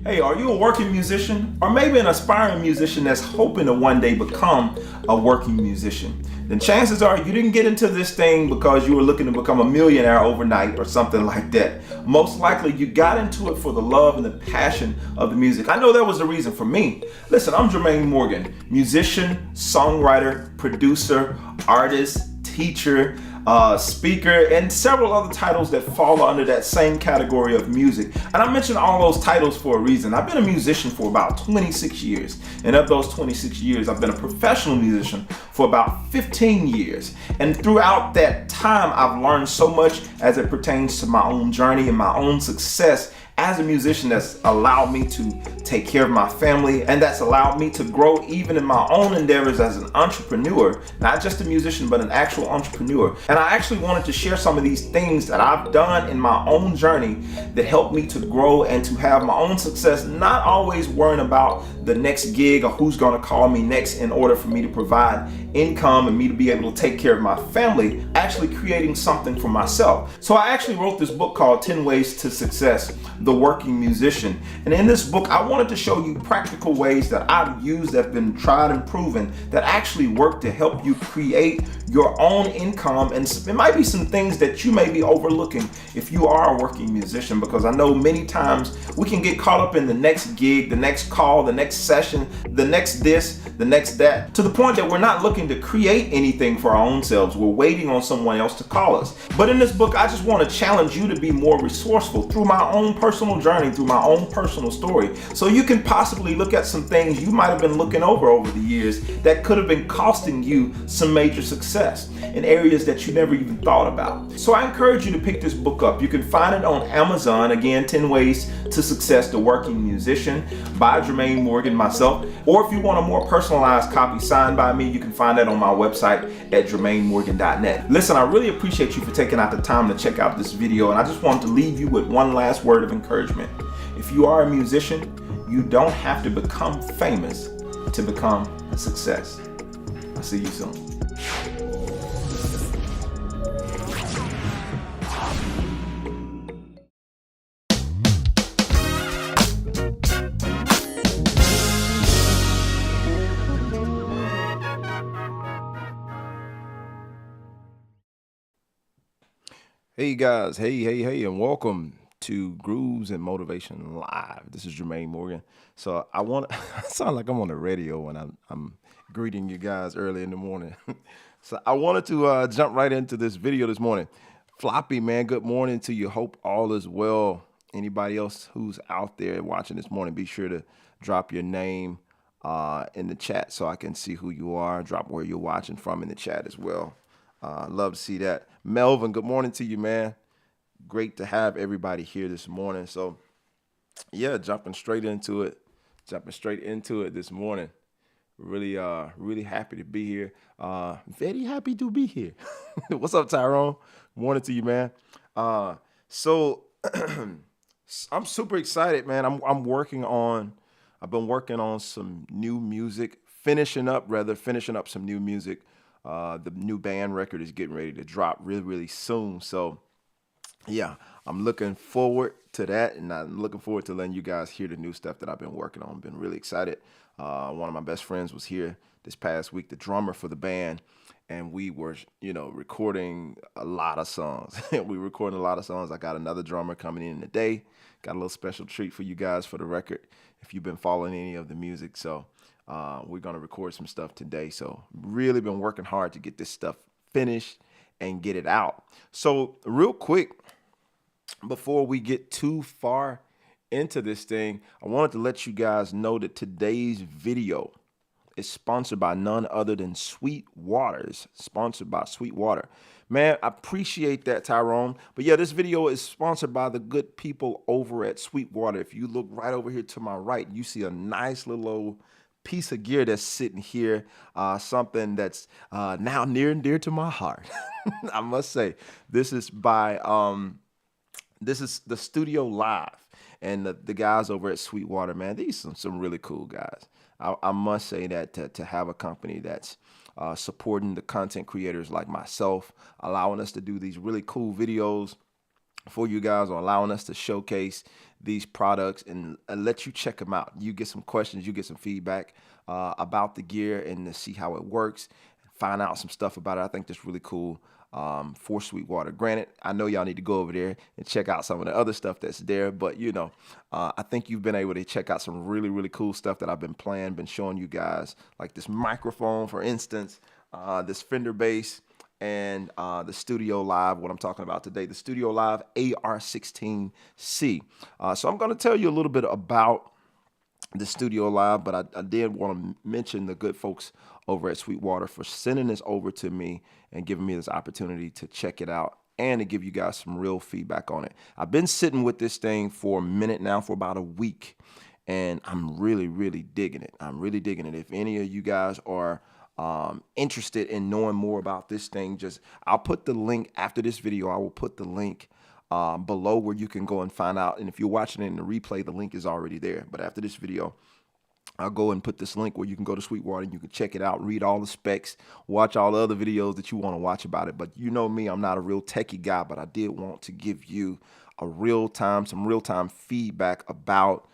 Hey, are you a working musician? Or maybe an aspiring musician that's hoping to one day become a working musician? Then chances are you didn't get into this thing because you were looking to become a millionaire overnight or something like that. Most likely you got into it for the love and the passion of the music. I know that was the reason for me. Listen, I'm Jermaine Morgan, musician, songwriter, producer, artist, teacher, speaker, and several other titles that fall under that same category of music. And I mention all those titles for a reason. I've been a musician for about 26 years. And of those 26 years, I've been a professional musician for about 15 years. And throughout that time, I've learned so much as it pertains to my own journey and my own success as a musician that's allowed me to take care of my family, and that's allowed me to grow even in my own endeavors as an entrepreneur, not just a musician, but an actual entrepreneur. And I actually wanted to share some of these things that I've done in my own journey that helped me to grow and to have my own success, not always worrying about the next gig or who's gonna call me next in order for me to provide income and me to be able to take care of my family, actually creating something for myself. So I actually wrote this book called 10 Ways to Success, The Working Musician. And in this book, I wanted to show you practical ways that I've used that have been tried and proven that actually work to help you create your own income. And it might be some things that you may be overlooking if you are a working musician, because I know many times we can get caught up in the next gig, the next call, the next session, the next this, the next that, to the point that we're not looking to create anything for our own selves. We're waiting on someone else to call us. But in this book, I just want to challenge you to be more resourceful through my own personal journey, through my own personal story, so you can possibly look at some things you might have been looking over the years that could have been costing you some major success in areas that you never even thought about. So I encourage you to pick this book up. You can find it on Amazon, again, 10 Ways to Success, The Working Musician by Jermaine Morgan, myself. Or if you want a more personalized copy signed by me, you can find that on my website at jermainemorgan.net. Listen, I really appreciate you for taking out the time to check out this video, and I just wanted to leave you with one last word of encouragement. If you are a musician, you don't have to become famous to become a success. I'll see you soon. Hey guys, hey, and welcome to Grooves and Motivation Live. This is Jermaine Morgan. So I sound like I'm on the radio when I'm greeting you guys early in the morning. So I wanted to jump right into this video this morning. Floppy, man, good morning to you. Hope all is well. Anybody else who's out there watching this morning, be sure to drop your name in the chat so I can see who you are. Drop where you're watching from in the chat as well. Love to see that. Melvin, good morning to you, man. Great to have everybody here this morning. So, yeah, jumping straight into it this morning. Really happy to be here. Very happy to be here. What's up, Tyrone? Morning to you, man. So I'm super excited, man. I've been working on some new music, finishing up some new music. The new band record is getting ready to drop really soon. So yeah, I'm looking forward to that, and I'm looking forward to letting you guys hear the new stuff that I've been working on. Been really excited. One of my best friends was here this past week, the drummer for the band, and we were, recording a lot of songs. I got another drummer coming in today. Got a little special treat for you guys for the record if you've been following any of the music. So we're going to record some stuff today. So really been working hard to get this stuff finished and get it out. So real quick, before we get too far into this thing, I wanted to let you guys know that today's video is sponsored by none other than Sweet Waters. Sponsored by Sweet Water. Man, I appreciate that, Tyrone. But yeah, this video is sponsored by the good people over at Sweet Water. If you look right over here to my right, you see a nice little old piece of gear that's sitting here, something that's now near and dear to my heart. I must say, this is the STUDIOLIVE, and the guys over at Sweetwater, man, these are some really cool guys. I must say that to have a company that's supporting the content creators like myself, allowing us to do these really cool videos, for you guys, or allowing us to showcase these products and let you check them out. You get some questions, you get some feedback about the gear and to see how it works, find out some stuff about it. I think that's really cool for Sweetwater. Granted, I know y'all need to go over there and check out some of the other stuff that's there, but you know, I think you've been able to check out some really, really cool stuff that I've been playing, been showing you guys, like this microphone, for instance, this Fender bass, and the STUDIOLIVE, what I'm talking about today, the STUDIOLIVE AR16C. So I'm going to tell you a little bit about the STUDIOLIVE, but I did want to mention the good folks over at Sweetwater for sending this over to me and giving me this opportunity to check it out and to give you guys some real feedback on it. I've been sitting with this thing for a minute now, for about a week, and I'm really, really digging it. I'm really digging it. If any of you guys are interested in knowing more about this thing, I'll put the link after this video. I will put the link below where you can go and find out. And if you're watching it in the replay, the link is already there. But after this video, I'll go and put this link where you can go to Sweetwater and you can check it out, read all the specs, watch all the other videos that you want to watch about it. But you know me, I'm not a real techie guy, but I did want to give you some real-time feedback about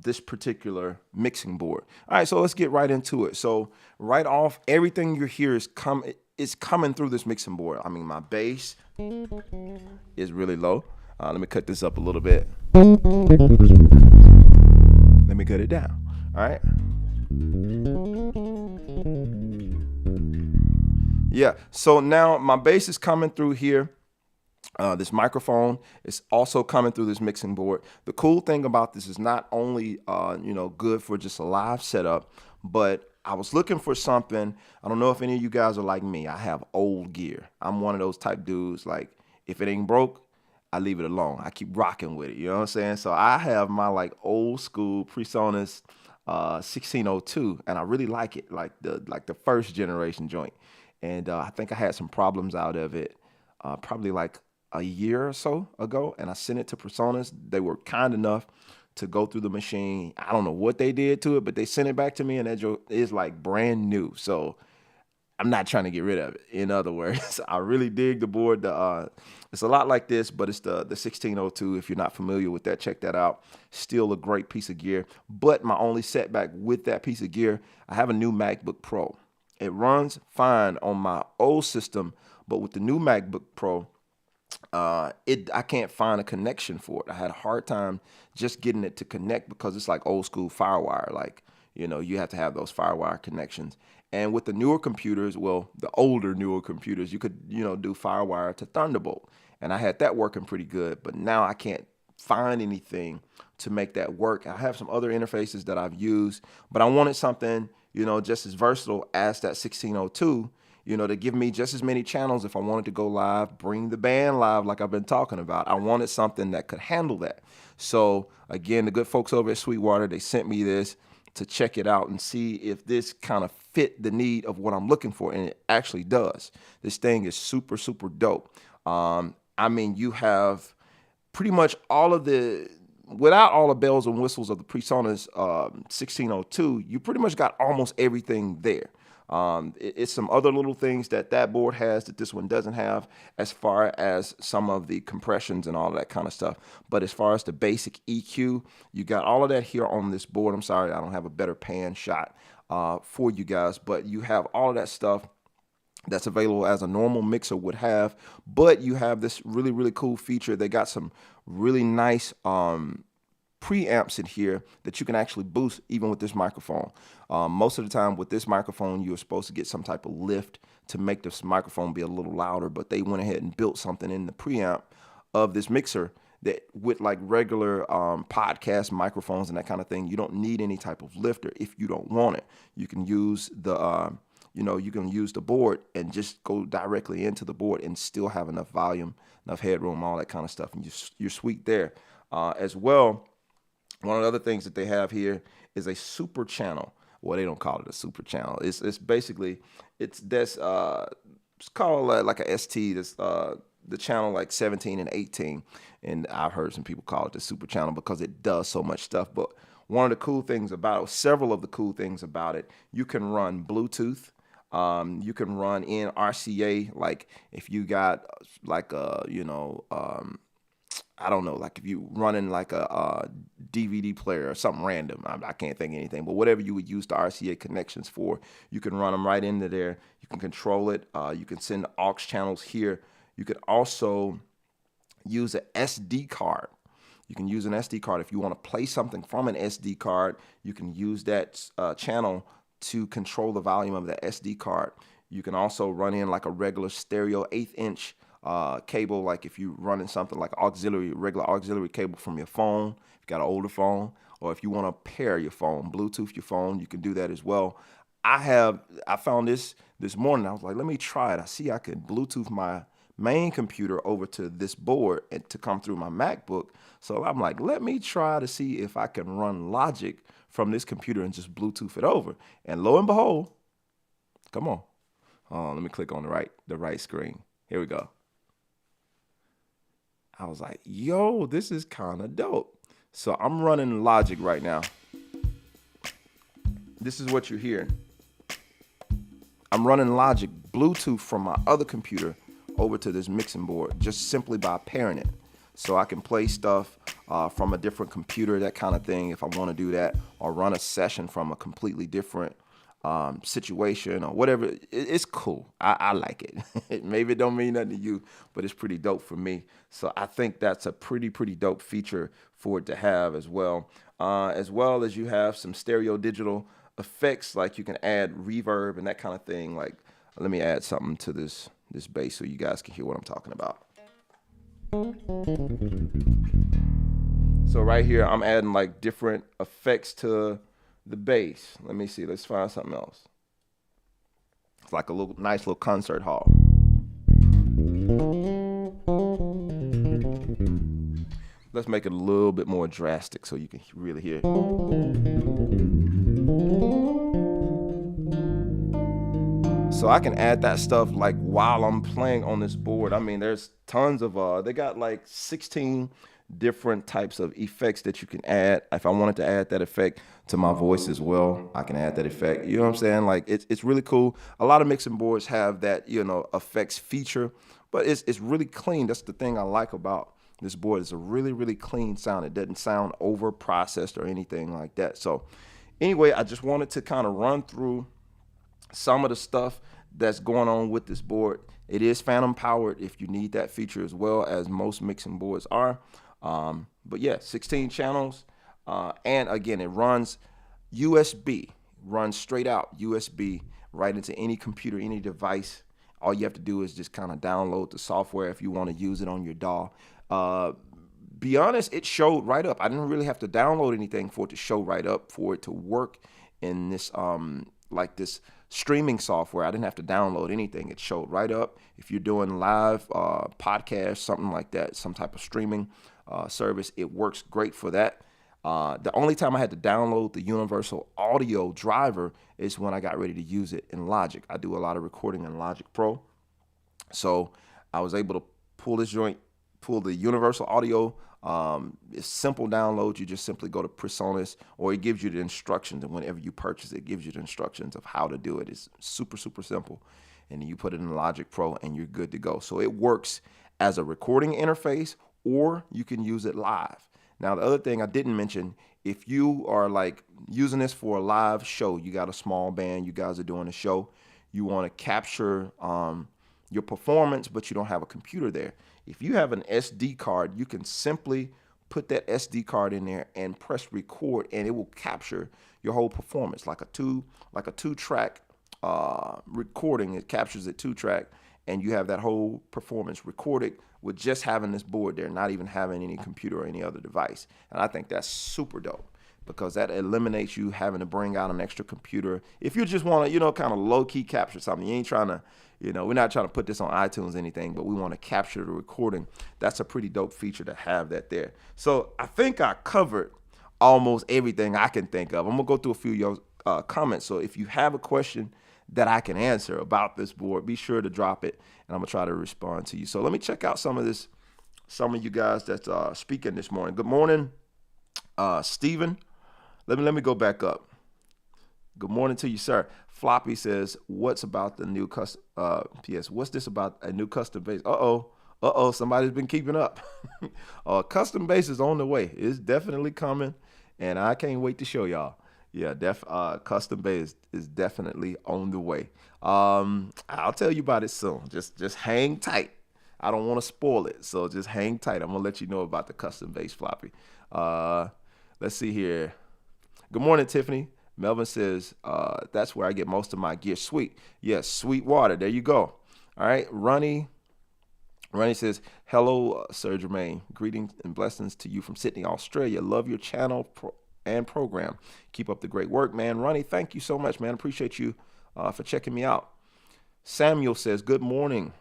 this particular mixing board. All right, so let's get right into it. So right off, everything you hear is coming through this mixing board. I mean, my bass is really low. Let me cut this up a little bit. Let me cut it down. All right. Yeah, so now my bass is coming through here. This microphone is also coming through this mixing board. The cool thing about this is not only good for just a live setup, but I was looking for something. I don't know if any of you guys are like me. I have old gear. I'm one of those type dudes, like, if it ain't broke, I leave it alone. I keep rocking with it. You know what I'm saying? So I have my like old school PreSonus 1602, and I really like it, like the first generation joint. And I think I had some problems out of it probably like a year or so ago, and I sent it to PreSonus. They were kind enough to go through the machine. I don't know what they did to it, but they sent it back to me, and that joint is like brand new. So I'm not trying to get rid of it. In other words, I really dig the board. It's a lot like this, but it's the 1602. If you're not familiar with that, check that out. Still a great piece of gear. But my only setback with that piece of gear, I have a new MacBook Pro. It runs fine on my old system, but with the new MacBook Pro, I can't find a connection for it. I had a hard time just getting it to connect because it's like old school FireWire. Like, you have to have those FireWire connections. And with the newer computers, well, the older, newer computers, you could, do FireWire to Thunderbolt. And I had that working pretty good, but now I can't find anything to make that work. I have some other interfaces that I've used, but I wanted something, just as versatile as that 1602, to give me just as many channels if I wanted to go live, bring the band live like I've been talking about. I wanted something that could handle that. So again, the good folks over at Sweetwater, they sent me this to check it out and see if this kind of fit the need of what I'm looking for, and it actually does. This thing is super, super dope. I mean, you have pretty much without all the bells and whistles of the PreSonus 1602, you pretty much got almost everything there. It's some other little things that board has that this one doesn't have, as far as some of the compressions and all that kind of stuff. But as far as the basic EQ, you got all of that here on this board. I'm sorry, I don't have a better pan shot for you guys, but you have all of that stuff that's available as a normal mixer would have. But you have this really, really cool feature. They got some really nice preamps in here that you can actually boost even with this microphone. Most of the time with this microphone, you're supposed to get some type of lift to make this microphone be a little louder, but they went ahead and built something in the preamp of this mixer that with like regular podcast microphones and that kind of thing, you don't need any type of lifter if you don't want it. You can use the you can use the board and just go directly into the board and still have enough volume, enough headroom, all that kind of stuff, and you're sweet there. As well, one of the other things that they have here is a super channel. Well, they don't call it a super channel. It's basically it's called like a ST. That's the channel like 17 and 18, and I've heard some people call it the super channel because it does so much stuff. But one of the cool things about it, several of the cool things about it, you can run Bluetooth. You can run in RCA, like if you got like a I don't know, like if you running like a DVD player or something random, I can't think of anything, but whatever you would use the RCA connections for, you can run them right into there. You can control it. You can send aux channels here. You could also use an SD card. You can use an SD card. If you want to play something from an SD card, you can use that channel to control the volume of the SD card. You can also run in like a regular stereo 1/8" cable, like if you're running something like regular auxiliary cable from your phone, if you got an older phone, or if you want to pair your phone, Bluetooth your phone, you can do that as well. I found this morning. I was like, let me try it. I see I can Bluetooth my main computer over to this board and to come through my MacBook. So I'm like, let me try to see if I can run Logic from this computer and just Bluetooth it over. And lo and behold, come on. Let me click on the right screen. Here we go. I was like, yo, this is kind of dope. So I'm running Logic right now. This is what you're hearing. I'm running Logic Bluetooth from my other computer over to this mixing board just simply by pairing it. So I can play stuff from a different computer, that kind of thing, if I want to do that, or run a session from a completely different situation or whatever. It's cool. I like it. Maybe it don't mean nothing to you, but it's pretty dope for me. So I think that's a pretty dope feature for it to have as well. As well as you have some stereo digital effects, like you can add reverb and that kind of thing. Like, let me add something to this bass so you guys can hear what I'm talking about. So right here, I'm adding like different effects to the bass. Let me see. Let's find something else. It's like a nice little concert hall. Let's make it a little bit more drastic so you can really hear it. So I can add that stuff like while I'm playing on this board. I mean, there's tons of, they got like 16 different types of effects that you can add. If I wanted to add that effect to my voice as well, I can add that effect. You know what I'm saying? Like it's really cool. A lot of mixing boards have that, effects feature, but it's really clean. That's the thing I like about this board. It's a really clean sound. It doesn't sound over processed or anything like that. So anyway, I just wanted to kind of run through some of the stuff that's going on with this board. It is phantom powered if you need that feature, as well as most mixing boards are. But yeah, 16 channels. And again, it runs USB, runs straight out USB right into any computer, any device. All you have to do is just kind of download the software if you want to use it on your DAW. Be honest, it showed right up. I didn't really have to download anything for it to show right up, for it to work in this, like this streaming software. I didn't have to download anything. It showed right up. If you're doing live podcast, something like that, some type of streaming service, it works great for that. The only time I had to download the universal audio driver is when I got ready to use it in Logic. I do a lot of recording in Logic Pro. So I was able to pull the universal audio. It's simple download. You just simply go to PreSonus, or it gives you the instructions, and whenever you purchase it, gives you the instructions of how to do it. It's super simple. And then you put it in Logic Pro and you're good to go. So it works as a recording interface, or you can use it live. Now, the other thing I didn't mention, if you are like using this for a live show, you got a small band, you guys are doing a show, you want to capture your performance, but you don't have a computer there. If you have an SD card, you can simply put that SD card in there and press record, and it will capture your whole performance like a two-track recording. It captures it 2-track, and you have that whole performance recorded with just having this board there, not even having any computer or any other device. And I think that's super dope, because that eliminates you having to bring out an extra computer. If you just want to, kind of low-key capture something, you ain't trying to, we're not trying to put this on iTunes or anything, but we want to capture the recording. That's a pretty dope feature to have that there. So I think I covered almost everything I can think of. I'm going to go through a few of your comments. So if you have a question that I can answer about this board, be sure to drop it, and I'm going to try to respond to you. So let me check out some of you guys that's speaking this morning. Good morning, Stephen. Let me go back up. Good morning to you, sir. Floppy says, what's about the new custom? P.S. What's this about a new custom bass? Uh-oh. Uh-oh, somebody's been keeping up. Custom bass is on the way. It's definitely coming, and I can't wait to show y'all. Yeah, custom bass is definitely on the way. I'll tell you about it soon. Just hang tight. I don't want to spoil it, so just hang tight. I'm gonna let you know about the custom bass floppy. Let's see here. Good morning, Tiffany. Melvin says, that's where I get most of my gear. Sweet. Yes, Sweetwater. There you go. All right. Ronnie says, hello, Sir Jermaine. Greetings and blessings to you from Sydney, Australia. Love your channel and program. Keep up the great work, man. Ronnie, thank you so much, man. Appreciate you for checking me out. Samuel says, good morning.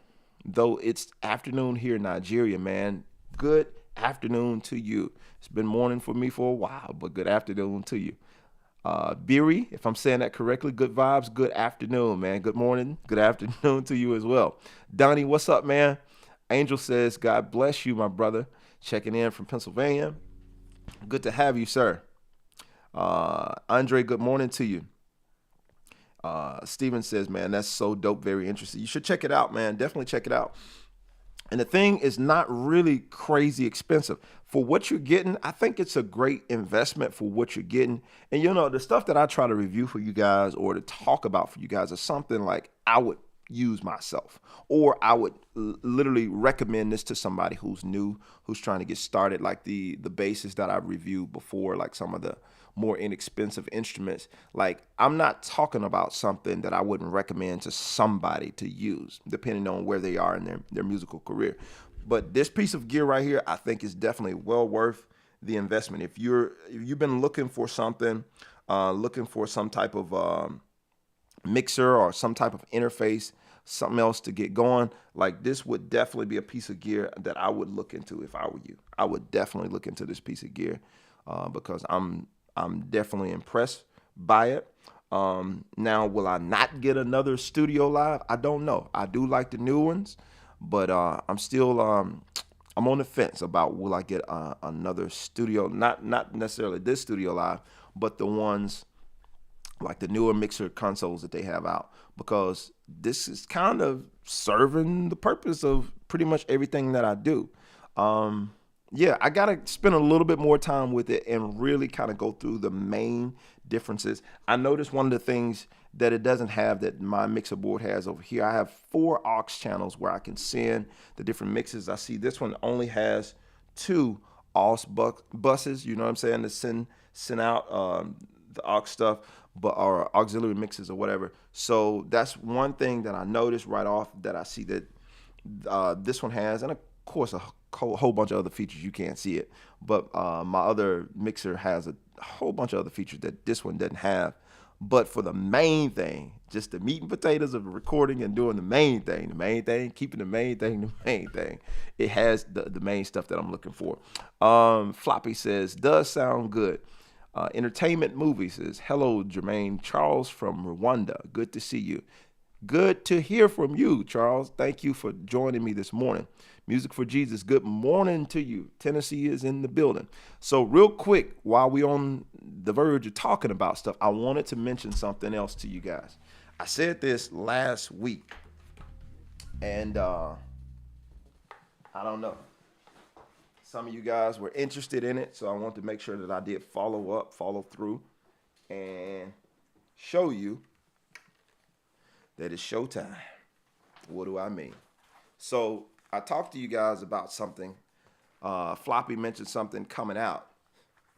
Though it's afternoon here in Nigeria, man. Good afternoon to you. It's been morning for me for a while, but good afternoon to you. Beery, if I'm saying that correctly, good vibes, good afternoon, man. Good morning, good afternoon to you as well. Donnie, what's up, man? Angel says, God bless you, my brother. Checking in from Pennsylvania. Good to have you, sir. Andre, good morning to you. Steven says, man, that's so dope, very interesting. You should check it out, man. Definitely check it out. And the thing is not really crazy expensive. For what you're getting, I think it's a great investment for what you're getting. And you know, the stuff that I try to review for you guys or to talk about for you guys is something like I would use myself, or I would literally recommend this to somebody who's new, who's trying to get started, like the basses that I reviewed before, like some of the more inexpensive instruments. Like, I'm not talking about something that I wouldn't recommend to somebody to use, depending on where they are in their musical career. But this piece of gear right here, I think is definitely well worth the investment. If you've been looking for something, looking for some type of mixer or some type of interface, something else to get going, like this would definitely be a piece of gear that I would look into if I were you. I would definitely look into this piece of gear because I'm definitely impressed by it. Now, will I not get another STUDIOLIVE? I don't know. I do like the new ones, but I'm still I'm on the fence about will I get another studio, not necessarily this STUDIOLIVE, but the ones like the newer mixer consoles that they have out, because this is kind of serving the purpose of pretty much everything that I do. Yeah, I got to spend a little bit more time with it and really kind of go through the main differences. I noticed one of the things that it doesn't have that my mixer board has over here. I have 4 aux channels where I can send the different mixes. I see this one only has 2 aux buses, you know what I'm saying, to send out the aux stuff, but or auxiliary mixes or whatever. So that's one thing that I noticed right off that I see that this one has, and of course a whole bunch of other features. You can't see it, but my other mixer has a whole bunch of other features that this one doesn't have. But for the main thing, just the meat and potatoes of recording and doing the main thing, keeping the main thing, it has the main stuff that I'm looking for. Floppy says, does sound good. Entertainment Movie says, hello, Jermaine. Charles from Rwanda. Good to see you. Good to hear from you, Charles. Thank you for joining me this morning. Music for Jesus, good morning to you. Tennessee is in the building. So real quick, while we on the verge of talking about stuff, I wanted to mention something else to you guys. I said this last week, and I don't know. Some of you guys were interested in it, so I want to make sure that I did follow through, and show you that it's showtime. What do I mean? So I talked to you guys about something. Floppy mentioned something coming out,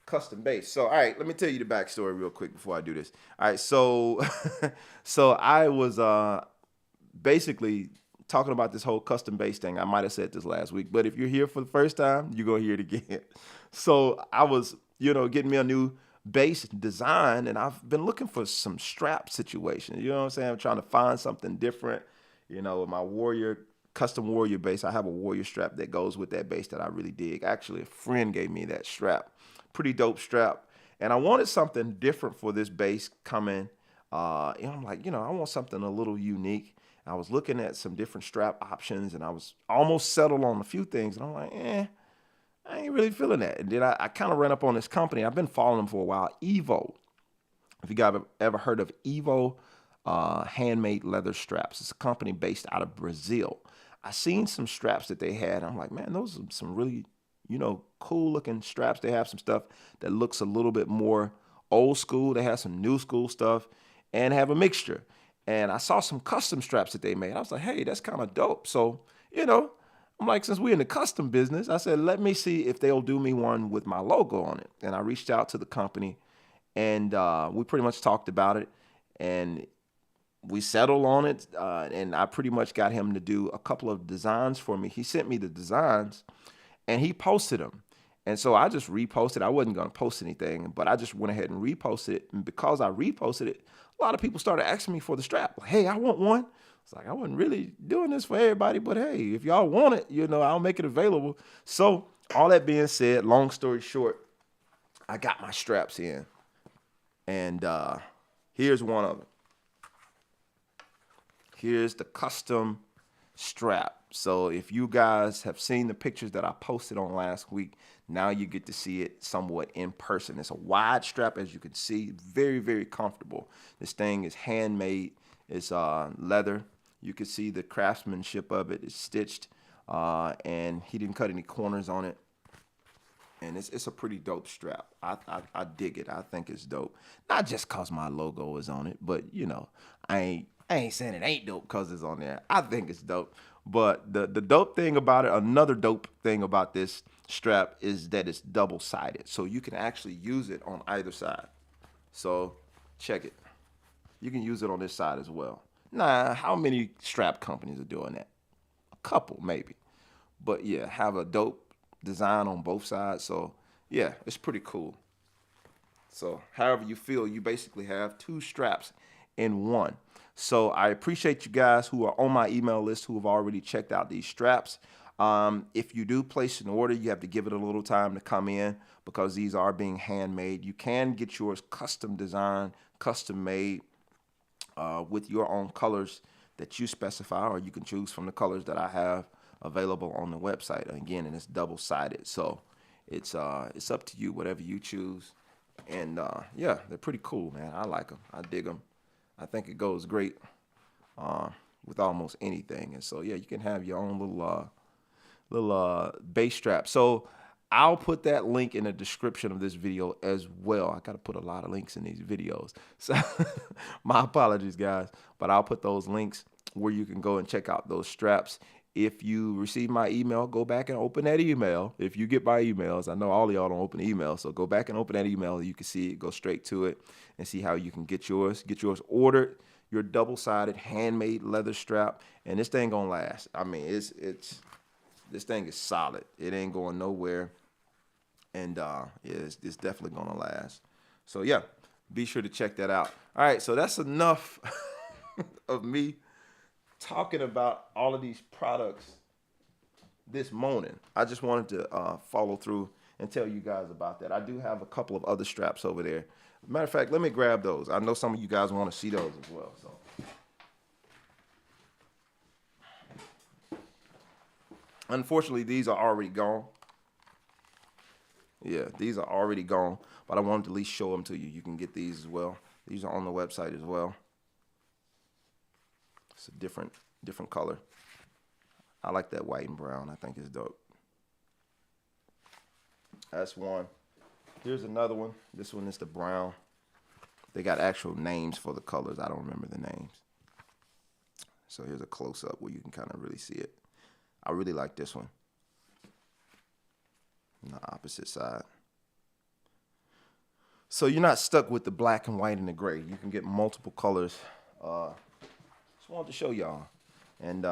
custom bass. So, all right, let me tell you the backstory real quick before I do this. All right, so so I was basically talking about this whole custom bass thing. I might have said this last week, but if you're here for the first time, you're gonna hear it again. So I was, getting me a new bass design, and I've been looking for some strap situation. You know what I'm saying? I'm trying to find something different. With my custom Warrior bass, I have a Warrior strap that goes with that bass that I really dig. Actually, a friend gave me that strap. Pretty dope strap. And I wanted something different for this bass coming. I'm like, I want something a little unique. I was looking at some different strap options, and I was almost settled on a few things. And I'm like, I ain't really feeling that. And then I kind of ran up on this company. I've been following them for a while, Evo. If you guys have ever heard of Evo handmade leather straps, it's a company based out of Brazil. I seen some straps that they had. I'm like, man, those are some really, cool looking straps. They have some stuff that looks a little bit more old school. They have some new school stuff and have a mixture. And I saw some custom straps that they made. I was like, hey, that's kind of dope. So, I'm like, since we're in the custom business, I said, let me see if they'll do me one with my logo on it. And I reached out to the company, and we pretty much talked about it, and we settled on it. And I pretty much got him to do a couple of designs for me. He sent me the designs, and he posted them. And so I just reposted. I wasn't going to post anything, but I just went ahead and reposted it. And because I reposted it, a lot of people started asking me for the strap. Like, hey, I want one. It's like, I wasn't really doing this for everybody, but hey, if y'all want it, I'll make it available. So all that being said, long story short, I got my straps in. And here's one of them. Here's the custom strap. So if you guys have seen the pictures that I posted on last week, now you get to see it somewhat in person. It's a wide strap, as you can see, very, very comfortable. This thing is handmade. It's leather. You can see the craftsmanship of it. It's stitched, and he didn't cut any corners on it. And it's a pretty dope strap. I dig it. I think it's dope. Not just cause my logo is on it, but I ain't saying it ain't dope cause it's on there. I think it's dope. But the dope thing about it, another dope thing about this strap is that it's double-sided. So you can actually use it on either side. So check it. You can use it on this side as well. Now, how many strap companies are doing that? A couple, maybe. But yeah, have a dope design on both sides. So yeah, it's pretty cool. So however you feel, you basically have two straps in one. So I appreciate you guys who are on my email list who have already checked out these straps. If you do place an order, you have to give it a little time to come in because these are being handmade. You can get yours custom designed, custom made with your own colors that you specify, or you can choose from the colors that I have available on the website. Again, and it's double-sided, so it's up to you, whatever you choose. And yeah, they're pretty cool, man. I like them. I dig them. I think it goes great with almost anything. And so yeah, you can have your own little base strap. So I'll put that link in the description of this video as well. I got to put a lot of links in these videos. So my apologies, guys. But I'll put those links where you can go and check out those straps. If you receive my email, go back and open that email. If you get my emails, I know all of y'all don't open emails, so go back and open that email. You can see it, go straight to it, and see how you can get yours. Get yours ordered. Your double-sided handmade leather strap, and this thing gonna last. I mean, this thing is solid. It ain't going nowhere, and yeah, it's definitely gonna last. So yeah, be sure to check that out. All right, so that's enough of me talking about all of these products this morning. I just wanted to follow through and tell you guys about that. I do have a couple of other straps over there. Matter of fact, let me grab those. I know some of you guys want to see those as well. So unfortunately, these are already gone. Yeah, these are already gone, but I wanted to at least show them to you. You can get these as well. These are on the website as well. It's a different color. I like that white and brown. I think it's dope. That's one. Here's another one. This one is the brown. They got actual names for the colors. I don't remember the names. So here's a close-up where you can kind of really see it. I really like this one. On the opposite side. So you're not stuck with the black and white and the gray. You can get multiple colors. Just wanted to show y'all. And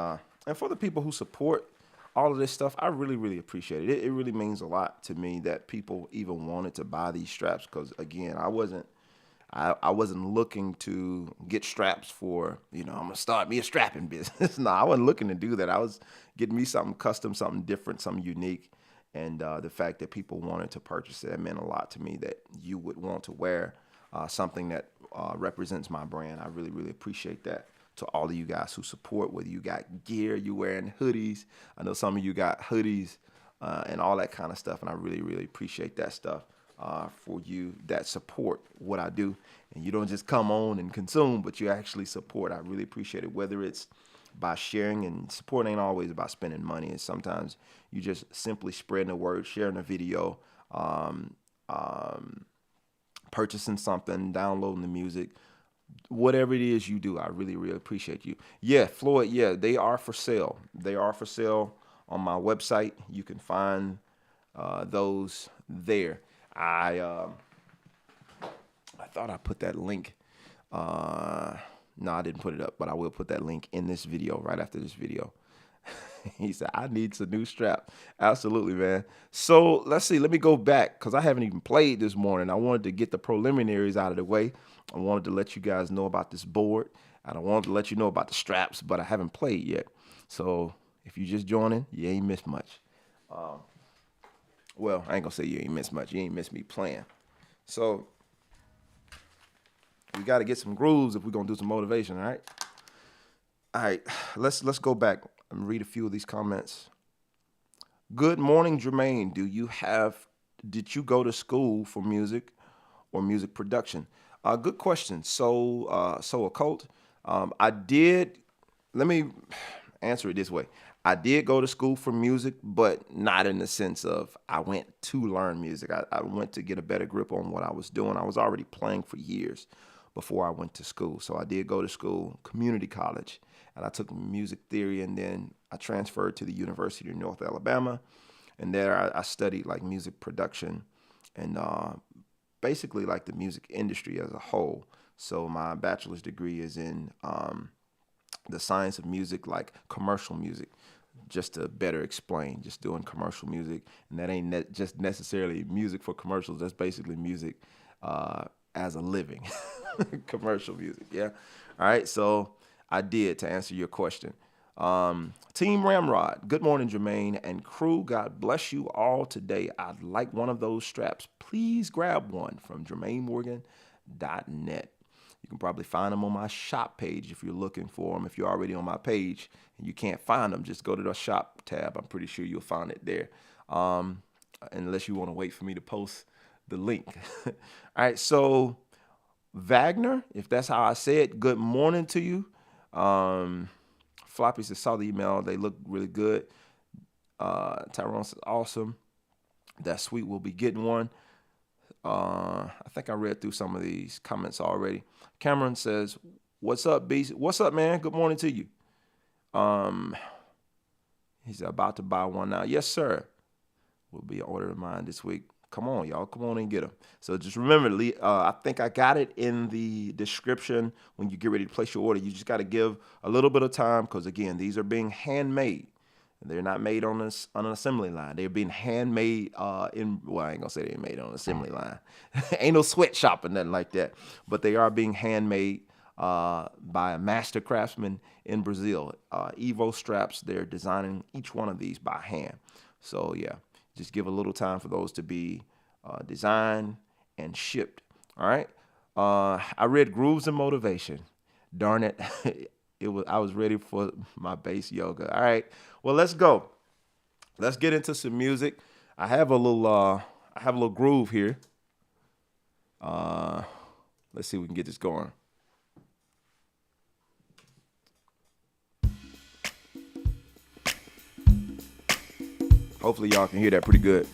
for the people who support all of this stuff, I really, really appreciate it. It really means a lot to me that people even wanted to buy these straps because, again, I wasn't looking to get straps for, I'm going to start me a strapping business. No, I wasn't looking to do that. I was getting me something custom, something different, something unique. And the fact that people wanted to purchase it, that meant a lot to me that you would want to wear something that represents my brand. I really, really appreciate that. To all of you guys who support, whether you got gear, you wearing hoodies. I know some of you got hoodies and all that kind of stuff, and I really, really appreciate that stuff for you that support what I do. And you don't just come on and consume, but you actually support. I really appreciate it, whether it's by sharing, and support ain't always about spending money. And sometimes you just simply spreading the word, sharing a video, purchasing something, downloading the music, whatever it is you do. I really, really appreciate you. Yeah, Floyd, yeah, they are for sale. They are for sale on my website. You can find those there. I thought I put that link. No, I didn't put it up, but I will put that link in this video right after this video. He said, I need some new strap. Absolutely, man. So let's see. Let me go back because I haven't even played this morning. I wanted to get the preliminaries out of the way. I wanted to let you guys know about this board. And I wanted to let you know about the straps, but I haven't played yet. So if you just joining, you ain't missed much. Well, I ain't going to say you ain't missed much. You ain't missed me playing. So we got to get some grooves if we're going to do some motivation, all right? All right, let's go back and read a few of these comments. Good morning, Jermaine. Did you go to school for music or music production? Good question. So Occult, I did, let me answer it this way. I did go to school for music, but not in the sense of I went to learn music. I went to get a better grip on what I was doing. I was already playing for years before I went to school. So I did go to school, community college, and I took music theory, and then I transferred to the University of North Alabama. And there I studied like music production and basically like the music industry as a whole. So my bachelor's degree is in the science of music, like commercial music, just to better explain, just doing commercial music. And that ain't just necessarily music for commercials. That's basically music as a living. Commercial music, yeah. All right, so I did, to answer your question. Team Ramrod, good morning, Jermaine and crew. God bless you all today. I'd like one of those straps. Please grab one from JermaineMorgan.net. You can probably find them on my shop page if you're looking for them. If you're already on my page and you can't find them, just go to the shop tab. I'm pretty sure you'll find it there. Unless you want to wait for me to post the link. All right, so Wagner, if that's how I say it, good morning to you. Floppy says, saw the email. They look really good. Tyrone says, awesome. That's sweet. We'll be getting one. I think I read through some of these comments already. Cameron says, what's up, B? What's up, man? Good morning to you. He's about to buy one now. Yes, sir. Will be ordering mine this week. Come on, y'all. Come on and get them. So just remember, I think I got it in the description. When you get ready to place your order, you just got to give a little bit of time because, again, these are being handmade. They're not made on an assembly line. They're being handmade well, I ain't going to say they're made on an assembly line. Ain't no sweatshop or nothing like that. But they are being handmade by a master craftsman in Brazil. Evo straps, they're designing each one of these by hand. So, yeah. Just give a little time for those to be designed and shipped. All right. I read Grooves and Motivation. Darn it. I was ready for my bass yoga. All right. Well, let's go. Let's get into some music. I have a little groove here. Let's see if we can get this going. Hopefully y'all can hear that pretty good.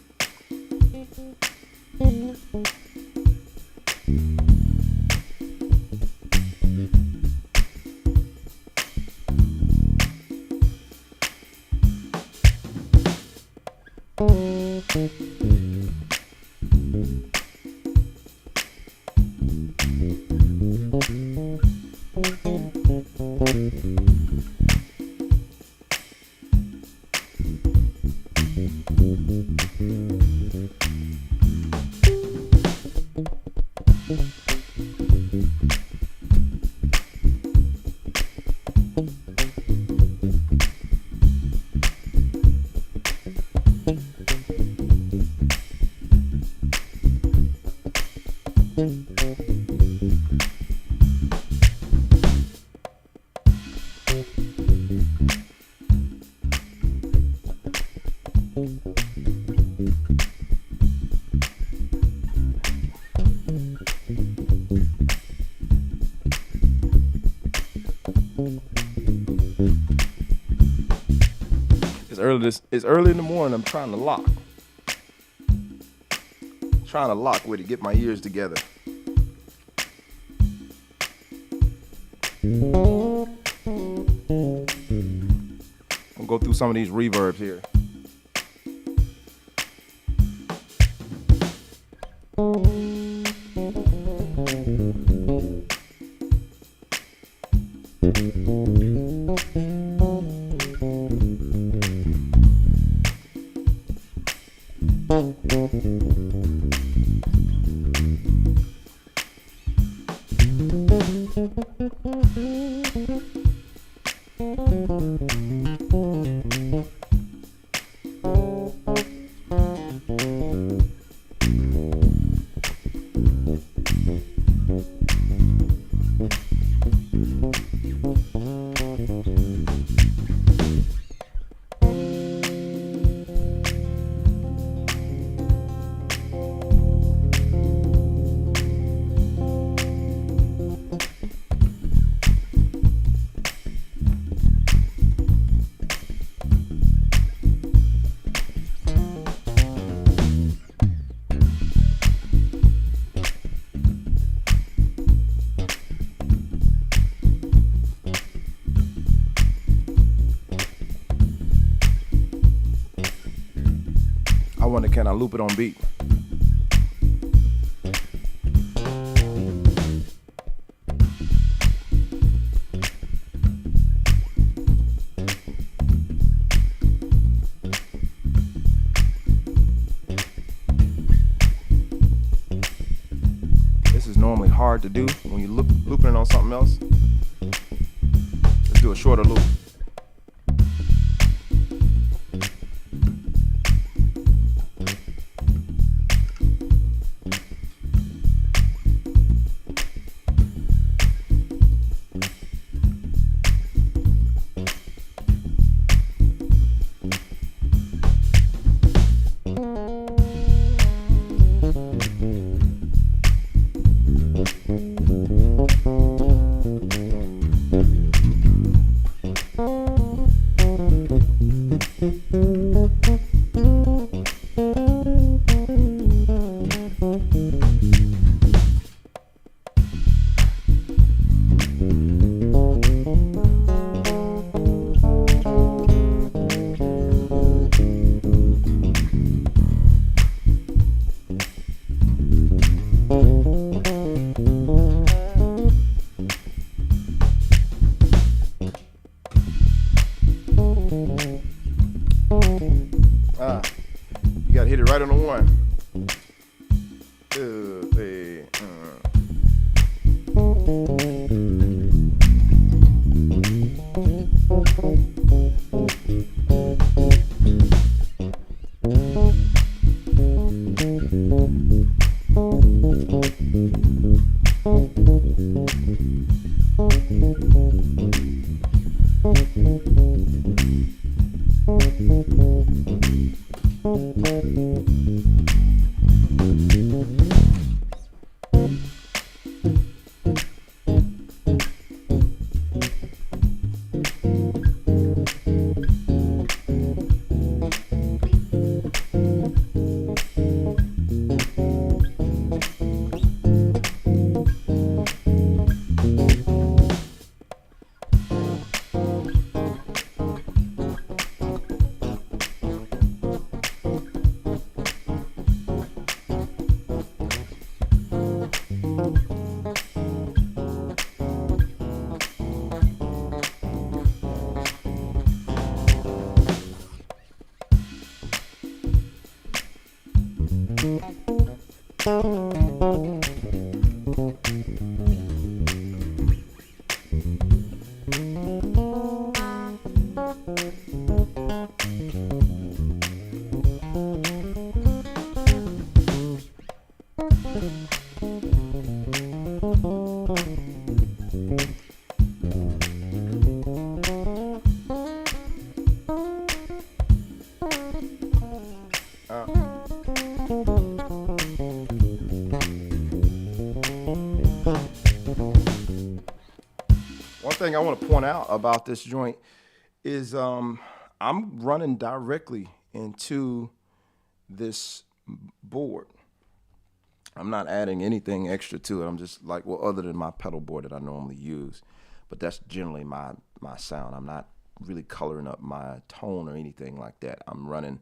early in the morning. I'm trying to lock. Trying to lock with it, get my ears together. I'll go through some of these reverbs here. I wonder, can I loop it on beat? This is normally hard to do when you're looping it on something else. Let's do a shorter loop. You gotta hit it right on the one. 2, 3. One thing I want to point out about this joint is I'm running directly into this board. I'm not adding anything extra to it. I'm just like, well, other than my pedal board that I normally use, but that's generally my sound. I'm not really coloring up my tone or anything like that. I'm running,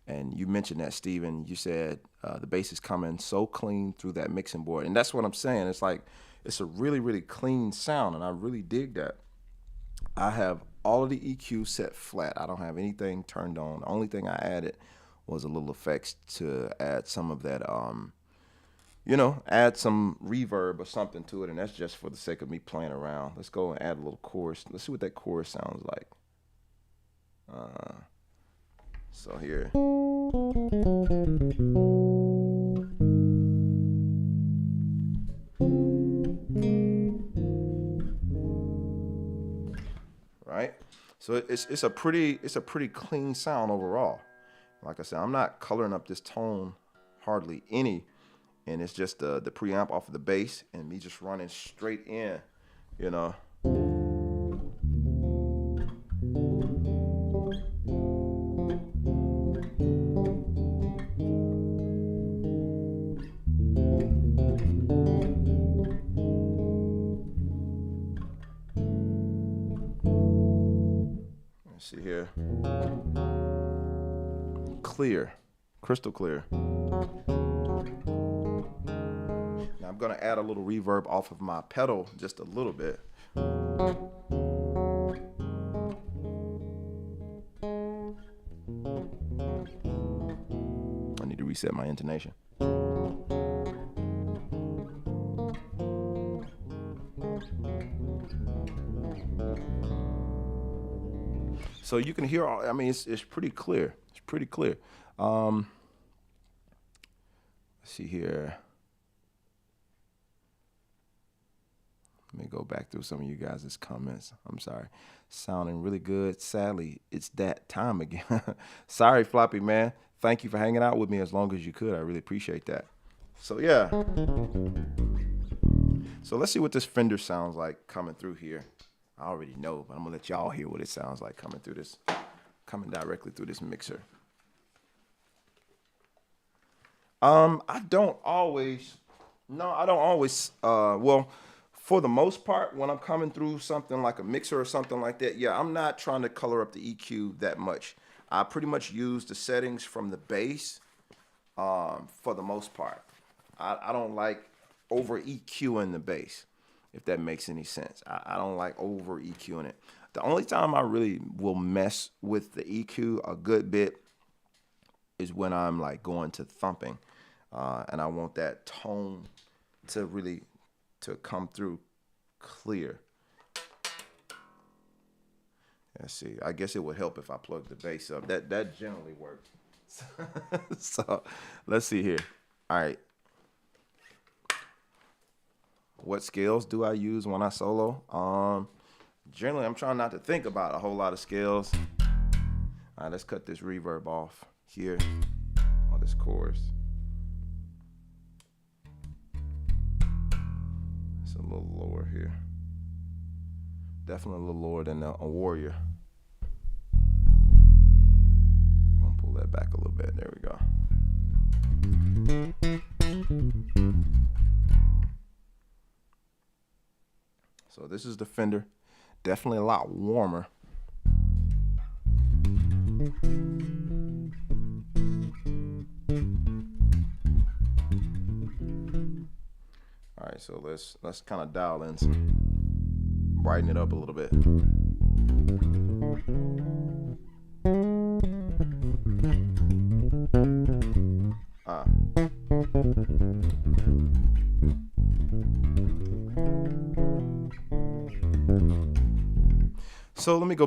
and you mentioned that, Steven. You said the bass is coming so clean through that mixing board, and that's what I'm saying. It's like it's a really, really clean sound, and I really dig that. I have all of the EQ set flat. I don't have anything turned on. The only thing I added was a little effects to add some of that, add some reverb or something to it, and that's just for the sake of me playing around. Let's go and add a little chorus. Let's see what that chorus sounds like. So here. Right? So it's a pretty clean sound overall. Like I said, I'm not coloring up this tone hardly any, and it's just the preamp off of the bass and me just running straight in, you know. Let's see here. Clear, crystal clear. Now I'm gonna add a little reverb off of my pedal, just a little bit. I need to reset my intonation. So you can hear all, I mean, it's pretty clear. It's pretty clear. Let's see here. Let me go back through some of you guys' comments. I'm sorry. Sounding really good. Sadly, it's that time again. Sorry, Floppy man. Thank you for hanging out with me as long as you could. I really appreciate that. So yeah. So let's see what this Fender sounds like coming through here. I already know, but I'm gonna let y'all hear what it sounds like coming directly through this mixer. I don't always, well, for the most part, when I'm coming through something like a mixer or something like that, yeah, I'm not trying to color up the EQ that much. I pretty much use the settings from the bass, for the most part. I don't like over EQing the bass, if that makes any sense. I don't like over EQing it. The only time I really will mess with the EQ a good bit is when I'm like going to thumping, and I want that tone to really come through clear. Let's see. I guess it would help if I plug the bass up. That generally works. So let's see here. All right. What scales do I use when I solo? Generally, I'm trying not to think about a whole lot of scales. All right, let's cut this reverb off here on this chorus. It's a little lower here. Definitely a little lower than a Warrior. I'm gonna pull that back a little bit. There we go. So this is the Fender. Definitely a lot warmer. All right, so let's kind of dial in some, brighten it up a little bit. So let me go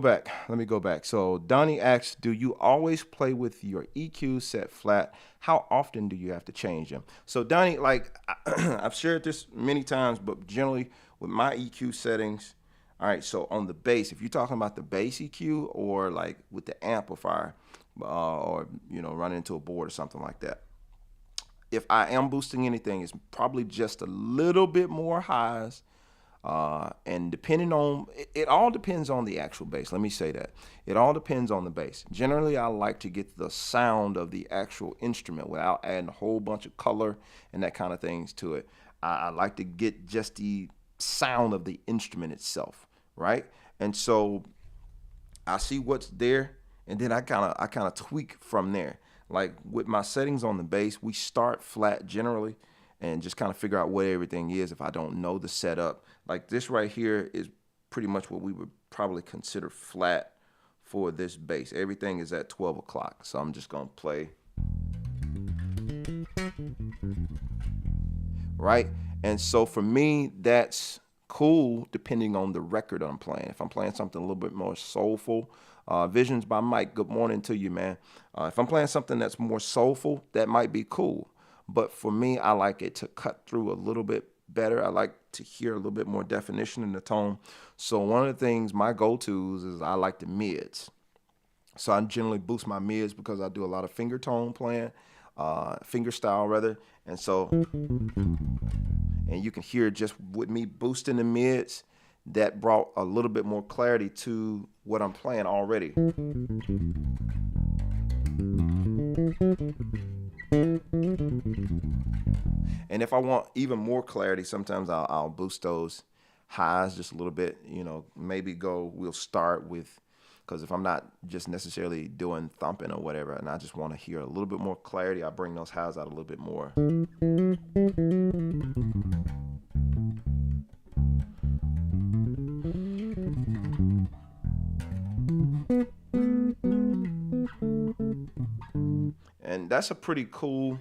back. So Donnie asks, do you always play with your EQ set flat? How often do you have to change them? So Donnie, like I've shared this many times, but generally with my EQ settings, all right, so on the bass, if you're talking about the bass EQ or like with the amplifier, or running into a board or something like that, if I am boosting anything, it's probably just a little bit more highs, And depending on, it all depends on the actual bass. Let me say that. It all depends on the bass. Generally, I like to get the sound of the actual instrument without adding a whole bunch of color and that kind of things to it. I like to get just the sound of the instrument itself, right? And so I see what's there, and then I kind of tweak from there. Like with my settings on the bass, we start flat generally, and just kind of figure out what everything is if I don't know the setup. Like this right here is pretty much what we would probably consider flat for this bass. Everything is at 12 o'clock. So I'm just gonna play. Right? And so for me, that's cool depending on the record I'm playing. If I'm playing something a little bit more soulful, Visions by Mike, good morning to you, man. If I'm playing something that's more soulful, that might be cool. But for me, I like it to cut through a little bit better. I like to hear a little bit more definition in the tone. So one of the things, my go-tos is I like the mids. So I generally boost my mids because I do a lot of finger tone playing, finger style rather. And so, and you can hear just with me boosting the mids, that brought a little bit more clarity to what I'm playing already. And if I want even more clarity, sometimes I'll boost those highs just a little bit, you know, maybe we'll start with, because if I'm not just necessarily doing thumping or whatever, and I just want to hear a little bit more clarity, I bring those highs out a little bit more. And that's a pretty cool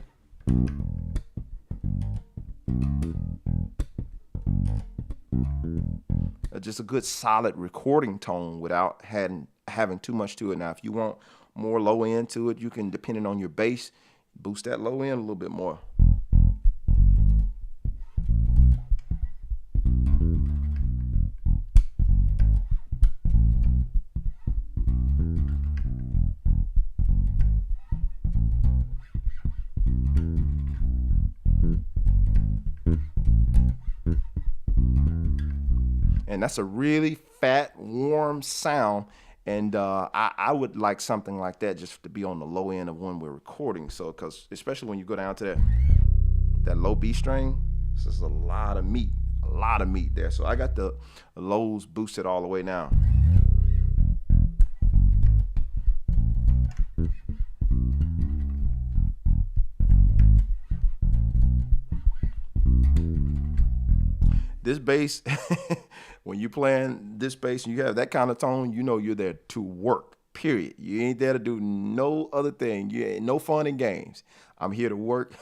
just a good solid recording tone without having too much to it. Now, if you want more low end to it, you can, depending on your bass, boost that low end a little bit more. And that's a really fat, warm sound. And I would like something like that just to be on the low end of when we're recording. So, because especially when you go down to that low B string, this is a lot of meat there. So I got the lows boosted all the way now. This bass, when you're playing this bass and you have that kind of tone, you know you're there to work, period. You ain't there to do no other thing. You ain't no fun and games. I'm here to work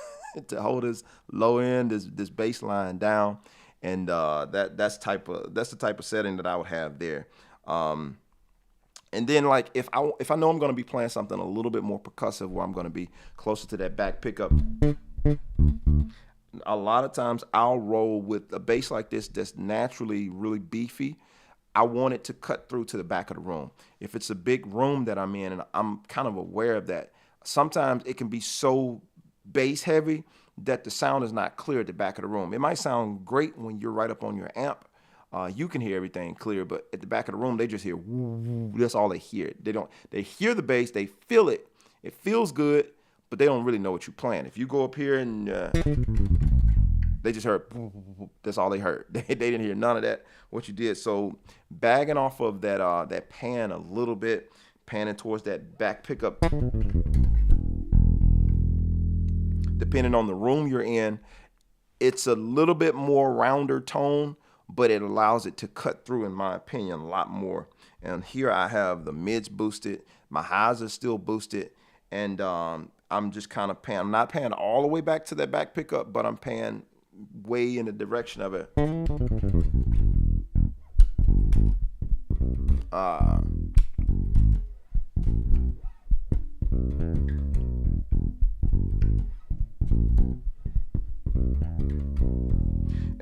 to hold this low end, this bass line down. And that's the type of setting that I would have there. And then like if I know I'm going to be playing something a little bit more percussive, where I'm going to be closer to that back pickup, a lot of times I'll roll with a bass like this that's naturally really beefy. I want it to cut through to the back of the room. If it's a big room that I'm in, and I'm kind of aware of that, sometimes it can be so bass heavy that the sound is not clear at the back of the room. It might sound great when you're right up on your amp. You can hear everything clear, but at the back of the room, they just hear woo. That's all they hear. They hear the bass, they feel it. It feels good, but they don't really know what you're playing. If you go up here and they just heard, that's all they heard. They didn't hear none of that, what you did. So bagging off of that pan a little bit, panning towards that back pickup, depending on the room you're in, it's a little bit more rounder tone, but it allows it to cut through, in my opinion, a lot more. And here I have the mids boosted, my highs are still boosted, and I'm just kind of panning. I'm not panning all the way back to that back pickup, but I'm panning way in the direction of it.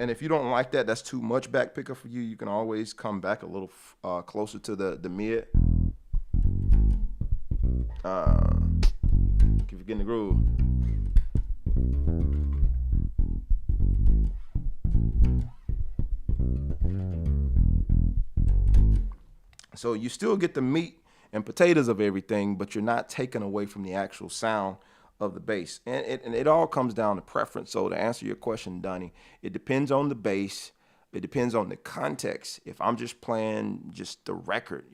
And if you don't like that, that's too much back pickup for you, you can always come back a little closer to the mid. If you get in the groove. So you still get the meat and potatoes of everything, but you're not taking away from the actual sound of the bass. And it all comes down to preference. So to answer your question, Donnie, it depends on the bass. It depends on the context. If I'm just playing just the record,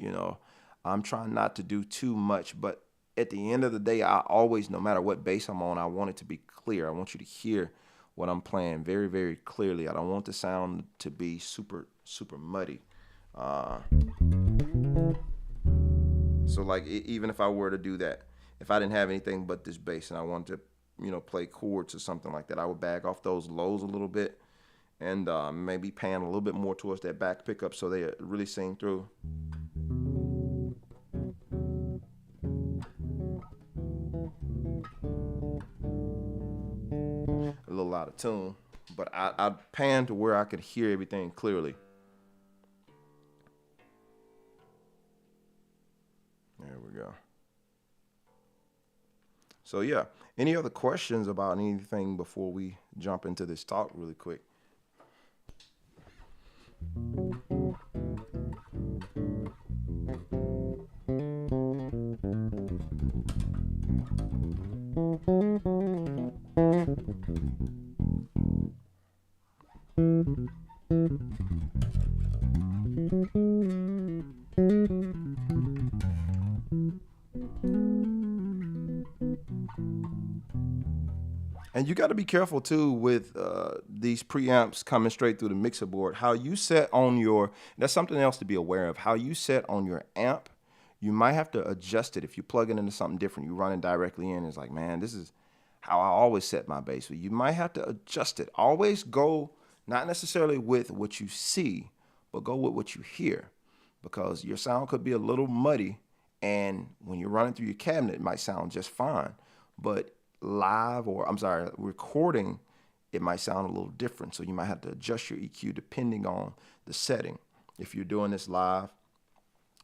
I'm trying not to do too much. But at the end of the day, I always, no matter what bass I'm on, I want it to be clear. I want you to hear what I'm playing very, very clearly. I don't want the sound to be super, super muddy. So like even if I were to do that, if I didn't have anything but this bass and I wanted to, play chords or something like that, I would back off those lows a little bit and maybe pan a little bit more towards that back pickup so they really sing through. A little out of tune, but I'd pan to where I could hear everything clearly. There we go. So yeah, any other questions about anything before we jump into this talk really quick? And you got to be careful too with these preamps coming straight through the mixer board. How you set on that's something else to be aware of. How you set on your amp, you might have to adjust it. If you plug it into something different, you run it directly in. It's like, man, this is how I always set my bass. So you might have to adjust it. Always go not necessarily with what you see, but go with what you hear, because your sound could be a little muddy, and when you're running through your cabinet, it might sound just fine, but recording, it might sound a little different. So you might have to adjust your EQ depending on the setting. If you're doing this live,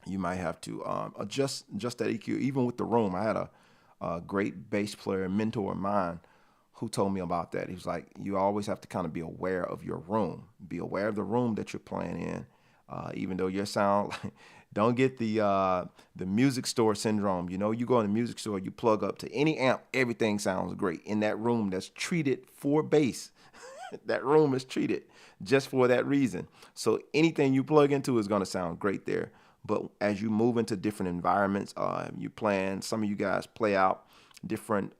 you might have to adjust that EQ. Even with the room, I had a great bass player, mentor of mine, who told me about that. He was like, you always have to kind of be aware of your room. Be aware of the room that you're playing in. Even though your sound, don't get the music store syndrome. You go in the music store, you plug up to any amp, everything sounds great. In that room that's treated for bass, that room is treated just for that reason. So anything you plug into is going to sound great there. But as you move into different environments, some of you guys play out different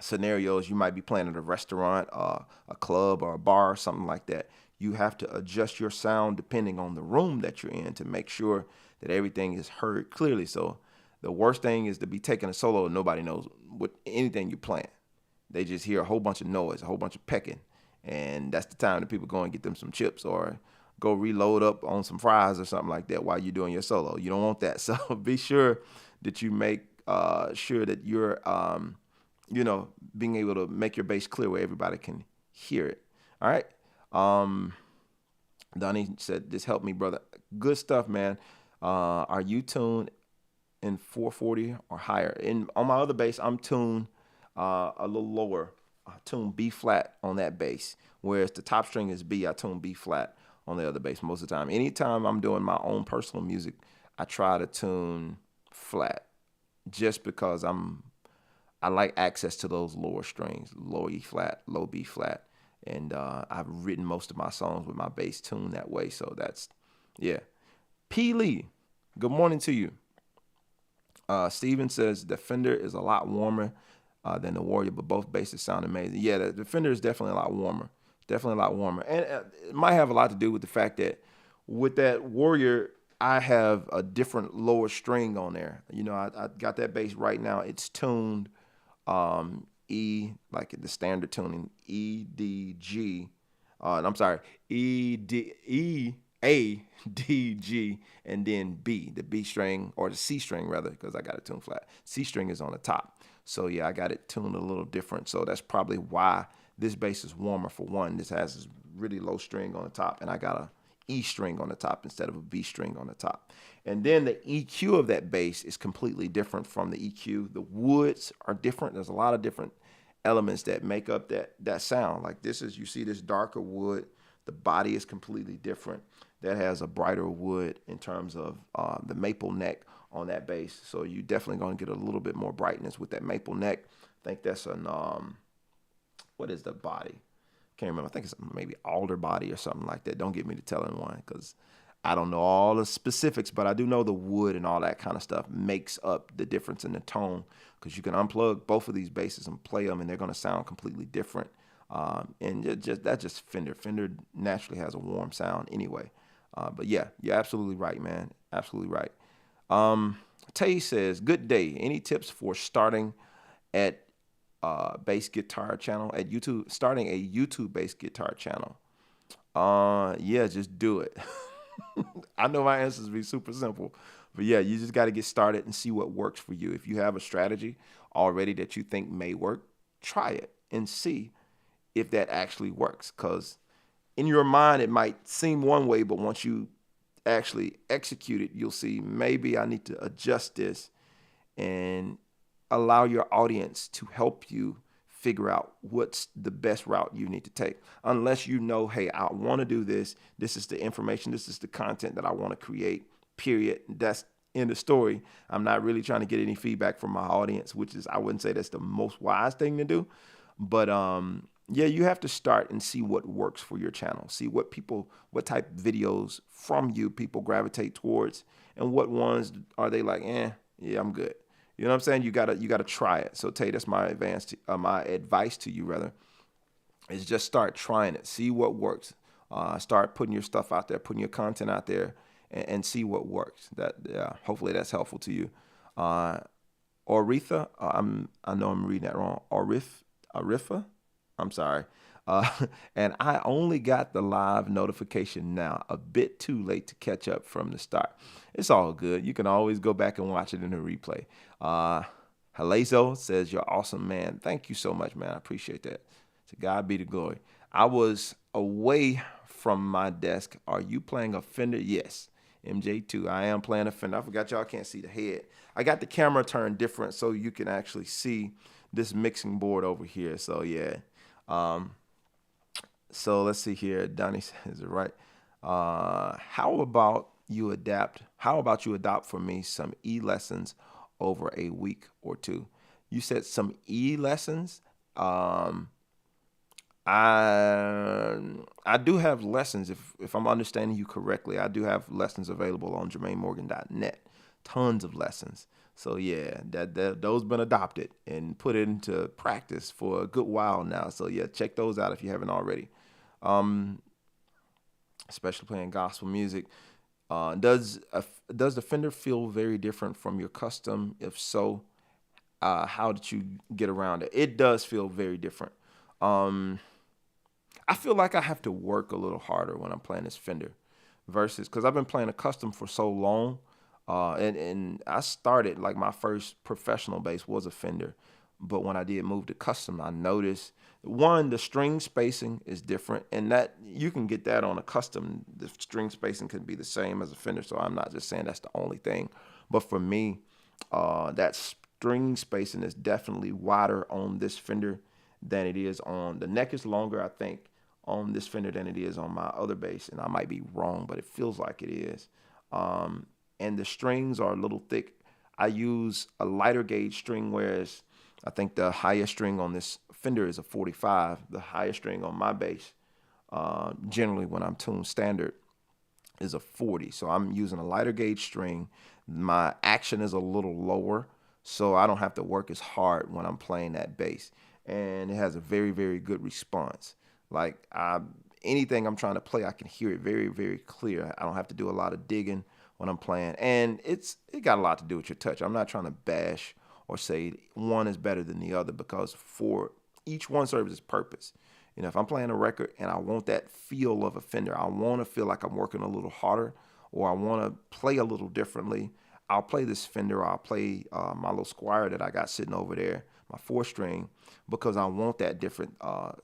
scenarios. You might be playing at a restaurant, a club, or a bar, something like that. You have to adjust your sound depending on the room that you're in to make sure that everything is heard clearly. So the worst thing is to be taking a solo and nobody knows what anything you're playing. They just hear a whole bunch of noise, a whole bunch of pecking. And that's the time that people go and get them some chips or go reload up on some fries or something like that while you're doing your solo. You don't want that. So be sure that you make sure that you're, being able to make your bass clear where everybody can hear it. All right. Donnie said, this helped me, brother. Good stuff, man. Are you tuned in 440 or higher? On my other bass, I'm tuned a little lower. I tune B flat on that bass, whereas the top string is B. I tune B flat on the other bass most of the time. Anytime I'm doing my own personal music, I try to tune flat, just because I like access to those lower strings, low E flat, low B flat. And I've written most of my songs with my bass tuned that way. So that's, yeah. P. Lee, good morning to you. Steven says Defender is a lot warmer than the Warrior, but both basses sound amazing. Yeah, the Defender is definitely a lot warmer. Definitely a lot warmer. And it might have a lot to do with the fact that with that Warrior, I have a different lower string on there. I got that bass right now. It's tuned E, like the standard tuning, E, D, G. E, A, D, G, and then B, the B string, or the C string rather, because I got it tuned flat. C string is on the top. So yeah, I got it tuned a little different. So that's probably why this bass is warmer. For one, this has this really low string on the top, and I got a E string on the top instead of a B string on the top. And then the EQ of that bass is completely different from the EQ. The woods are different. There's a lot of different elements that make up that sound. Like you see this darker wood. The body is completely different. that has a brighter wood in terms of the maple neck on that bass. So you definitely going to get a little bit more brightness with that maple neck. I think that's an what is the body? Can't remember. I think it's maybe alder body or something like that. Don't get me to telling one because I don't know all the specifics, but I do know the wood and all that kind of stuff makes up the difference in the tone, because you can unplug both of these basses and play them and they're going to sound completely different. And that's just Fender. Fender naturally has a warm sound anyway. But yeah, you're absolutely right, man. Absolutely right. Tay says, good day. Any tips for starting at bass guitar channel at YouTube, starting a YouTube bass guitar channel? Yeah, just do it. I know my answers will be super simple, but yeah, you just got to get started and see what works for you. If you have a strategy already that you think may work, try it and see if that actually works. Because in your mind, it might seem one way, but once you actually execute it, you'll see maybe I need to adjust this, and allow your audience to help you figure out what's the best route you need to take. Unless you know, hey, I want to do this. This is the information. This is the content that I want to create, period. That's in the story. I'm not really trying to get any feedback from my audience, which is, I wouldn't say that's the most wise thing to do. But yeah, you have to start and see what works for your channel. See what type of videos from you people gravitate towards, and what ones are they like, yeah, I'm good. You know what I'm saying? You gotta try it. So Tay, that's my advice to you, rather, is just start trying it. See what works. Start putting your stuff out there, putting your content out there, and see what works. Hopefully that's helpful to you. Oritha, I know I'm reading that wrong. Arifa, I'm sorry. And I only got the live notification now, a bit too late to catch up from the start. It's all good. You can always go back and watch it in the replay. Halezo says, you're awesome, man. Thank you so much, man. I appreciate that. To God be the glory. I was away from my desk. Are you playing a Fender? Yes. MJ2, I am playing a Fender. I forgot y'all can't see the head. I got the camera turned different so you can actually see this mixing board over here. So yeah. So let's see here. Donnie says it right. How about you adopt for me some lessons over a week or two? You said some lessons. I do have lessons, if I'm understanding you correctly. I do have lessons available on JermaineMorgan.net. Tons of lessons. So yeah, those been adopted and put into practice for a good while now. So yeah, check those out if you haven't already. Especially playing gospel music. Does the Fender feel very different from your custom? If so, how did you get around it? It does feel very different. I feel like I have to work a little harder when I'm playing this Fender versus, because I've been playing a custom for so long. And I started, like, my first professional bass was a Fender. But when I did move to custom, I noticed, one, the string spacing is different, and that you can get that on a custom. The string spacing can be the same as a Fender, so I'm not just saying that's the only thing. But for me, that string spacing is definitely wider on this Fender than it is on, the neck is longer, I think, on this Fender than it is on my other bass, and I might be wrong, but it feels like it is. And the strings are a little thick. I use a lighter gauge string, whereas I think the highest string on this Fender is a 45. The highest string on my bass, generally when I'm tuned standard, is a 40. So I'm using a lighter gauge string. My action is a little lower, so I don't have to work as hard when I'm playing that bass. And it has a very, very good response. Like, anything I'm trying to play, I can hear it very, very clear. I don't have to do a lot of digging when I'm playing. And it got a lot to do with your touch. I'm not trying to bash or say one is better than the other, because for each one serves its purpose. You know, if I'm playing a record and I want that feel of a Fender, I want to feel like I'm working a little harder, or I want to play a little differently, I'll play this Fender, or I'll play my little Squier that I got sitting over there, my 4-string, because I want that different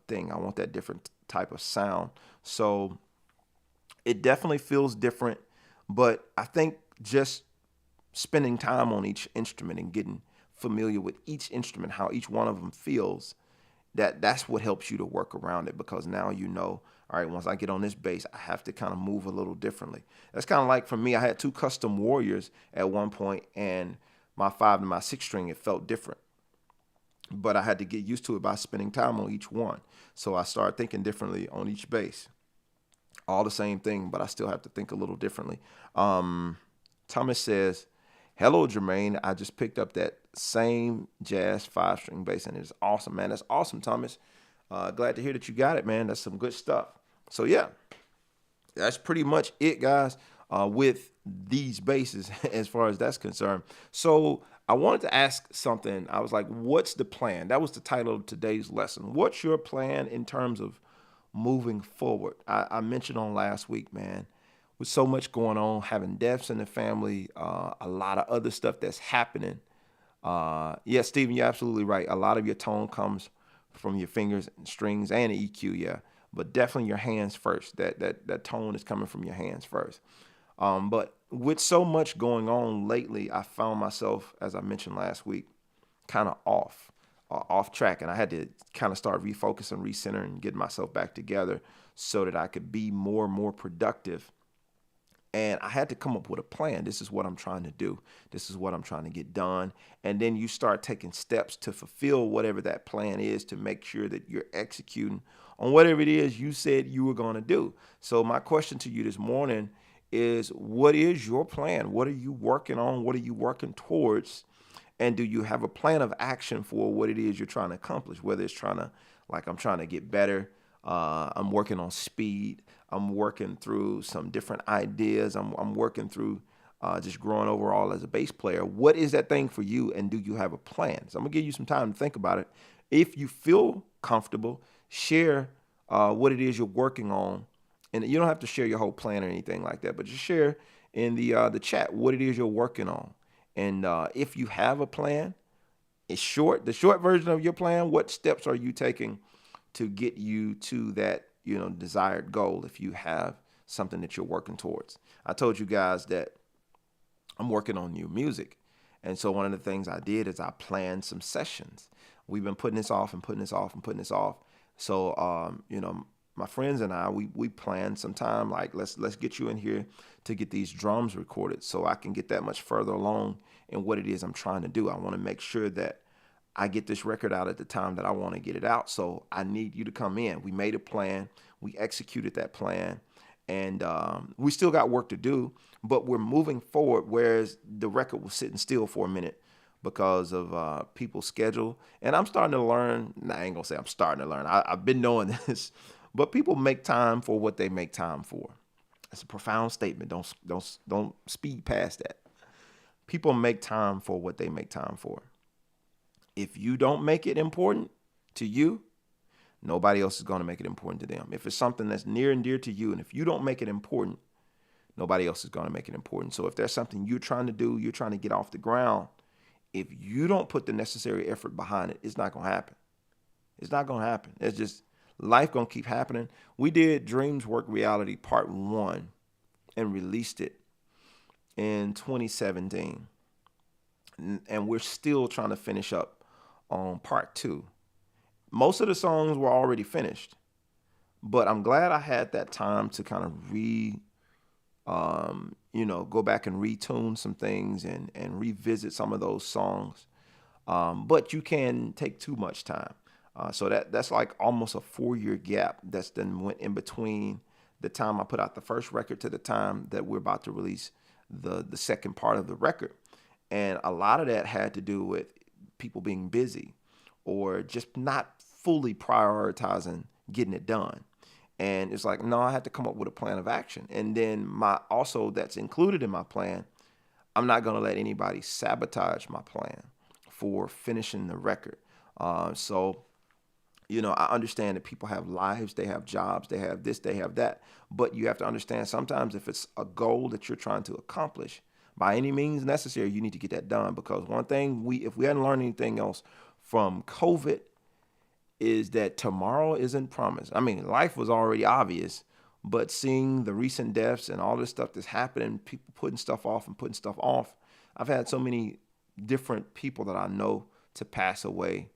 thing. I want that different type of sound. So it definitely feels different, but I think just spending time on each instrument and getting familiar with each instrument, how each one of them feels, that's what helps you to work around it, because now all right, once I get on this bass, I have to kind of move a little differently. That's kind of like for me, I had two custom Warriors at one point, and my 5 and my 6 string, it felt different. But I had to get used to it by spending time on each one. So I started thinking differently on each bass. All the same thing, but I still have to think a little differently. Thomas says, hello, Jermaine. I just picked up that same jazz 5-string bass, and it's awesome, man. That's awesome, Thomas. Glad to hear that you got it, man. That's some good stuff. So, yeah, that's pretty much it, guys, with these basses as far as that's concerned. So I wanted to ask something. I was like, what's the plan? That was the title of today's lesson. What's your plan in terms of moving forward? I mentioned on last week, man, with so much going on, having deaths in the family, a lot of other stuff that's happening. Yeah, Stephen, you're absolutely right. A lot of your tone comes from your fingers and strings and the EQ, yeah. But definitely your hands first. That tone is coming from your hands first. But with so much going on lately, I found myself, as I mentioned last week, kind of off track. And I had to kind of start refocusing, recentering, getting myself back together so that I could be more and more productive. And I had to come up with a plan. This is what I'm trying to do. This is what I'm trying to get done. And then you start taking steps to fulfill whatever that plan is, to make sure that you're executing on whatever it is you said you were going to do. So my question to you this morning is, what is your plan? What are you working on? What are you working towards? And do you have a plan of action for what it is you're trying to accomplish? Whether it's I'm trying to get better. I'm working on speed. I'm working through some different ideas. I'm working through just growing overall as a bass player. What is that thing for you, and do you have a plan? So I'm going to give you some time to think about it. If you feel comfortable, share what it is you're working on. And you don't have to share your whole plan or anything like that, but just share in the chat what it is you're working on. And if you have a plan, it's short. The short version of your plan, what steps are you taking to get you to that desired goal, if you have something that you're working towards? I told you guys that I'm working on new music. And so one of the things I did is I planned some sessions. We've been putting this off and putting this off and putting this off. So, my friends and I, we planned some time, like, let's get you in here to get these drums recorded so I can get that much further along in what it is I'm trying to do. I want to make sure that I get this record out at the time that I want to get it out. So I need you to come in. We made a plan. We executed that plan. And we still got work to do, but we're moving forward, whereas the record was sitting still for a minute because of people's schedule. And I'm starting to learn. I ain't going to say I'm starting to learn. I've been knowing this. But people make time for what they make time for. That's a profound statement. Don't speed past that. People make time for what they make time for. If you don't make it important to you, nobody else is going to make it important to them. If it's something that's near and dear to you, and if you don't make it important, nobody else is going to make it important. So if there's something you're trying to do, you're trying to get off the ground, if you don't put the necessary effort behind it, it's not going to happen. It's not going to happen. It's just life going to keep happening. We did Dreams Work Reality Part 1 and released it in 2017. And we're still trying to finish up on Part 2. Most of the songs were already finished, but I'm glad I had that time to kind of go back and retune some things and revisit some of those songs. But you can take too much time. So that's like almost a 4-year gap that's then went in between the time I put out the first record to the time that we're about to release the second part of the record. And a lot of that had to do with people being busy or just not fully prioritizing getting it done. And it's like, no, I had to come up with a plan of action. And then also that's included in my plan, I'm not going to let anybody sabotage my plan for finishing the record. So I understand that people have lives, they have jobs, they have this, they have that. But you have to understand sometimes if it's a goal that you're trying to accomplish, by any means necessary, you need to get that done. Because one thing, if we hadn't learned anything else from COVID, is that tomorrow isn't promised. I mean, life was already obvious, but seeing the recent deaths and all this stuff that's happening, people putting stuff off and putting stuff off. I've had so many different people that I know to pass away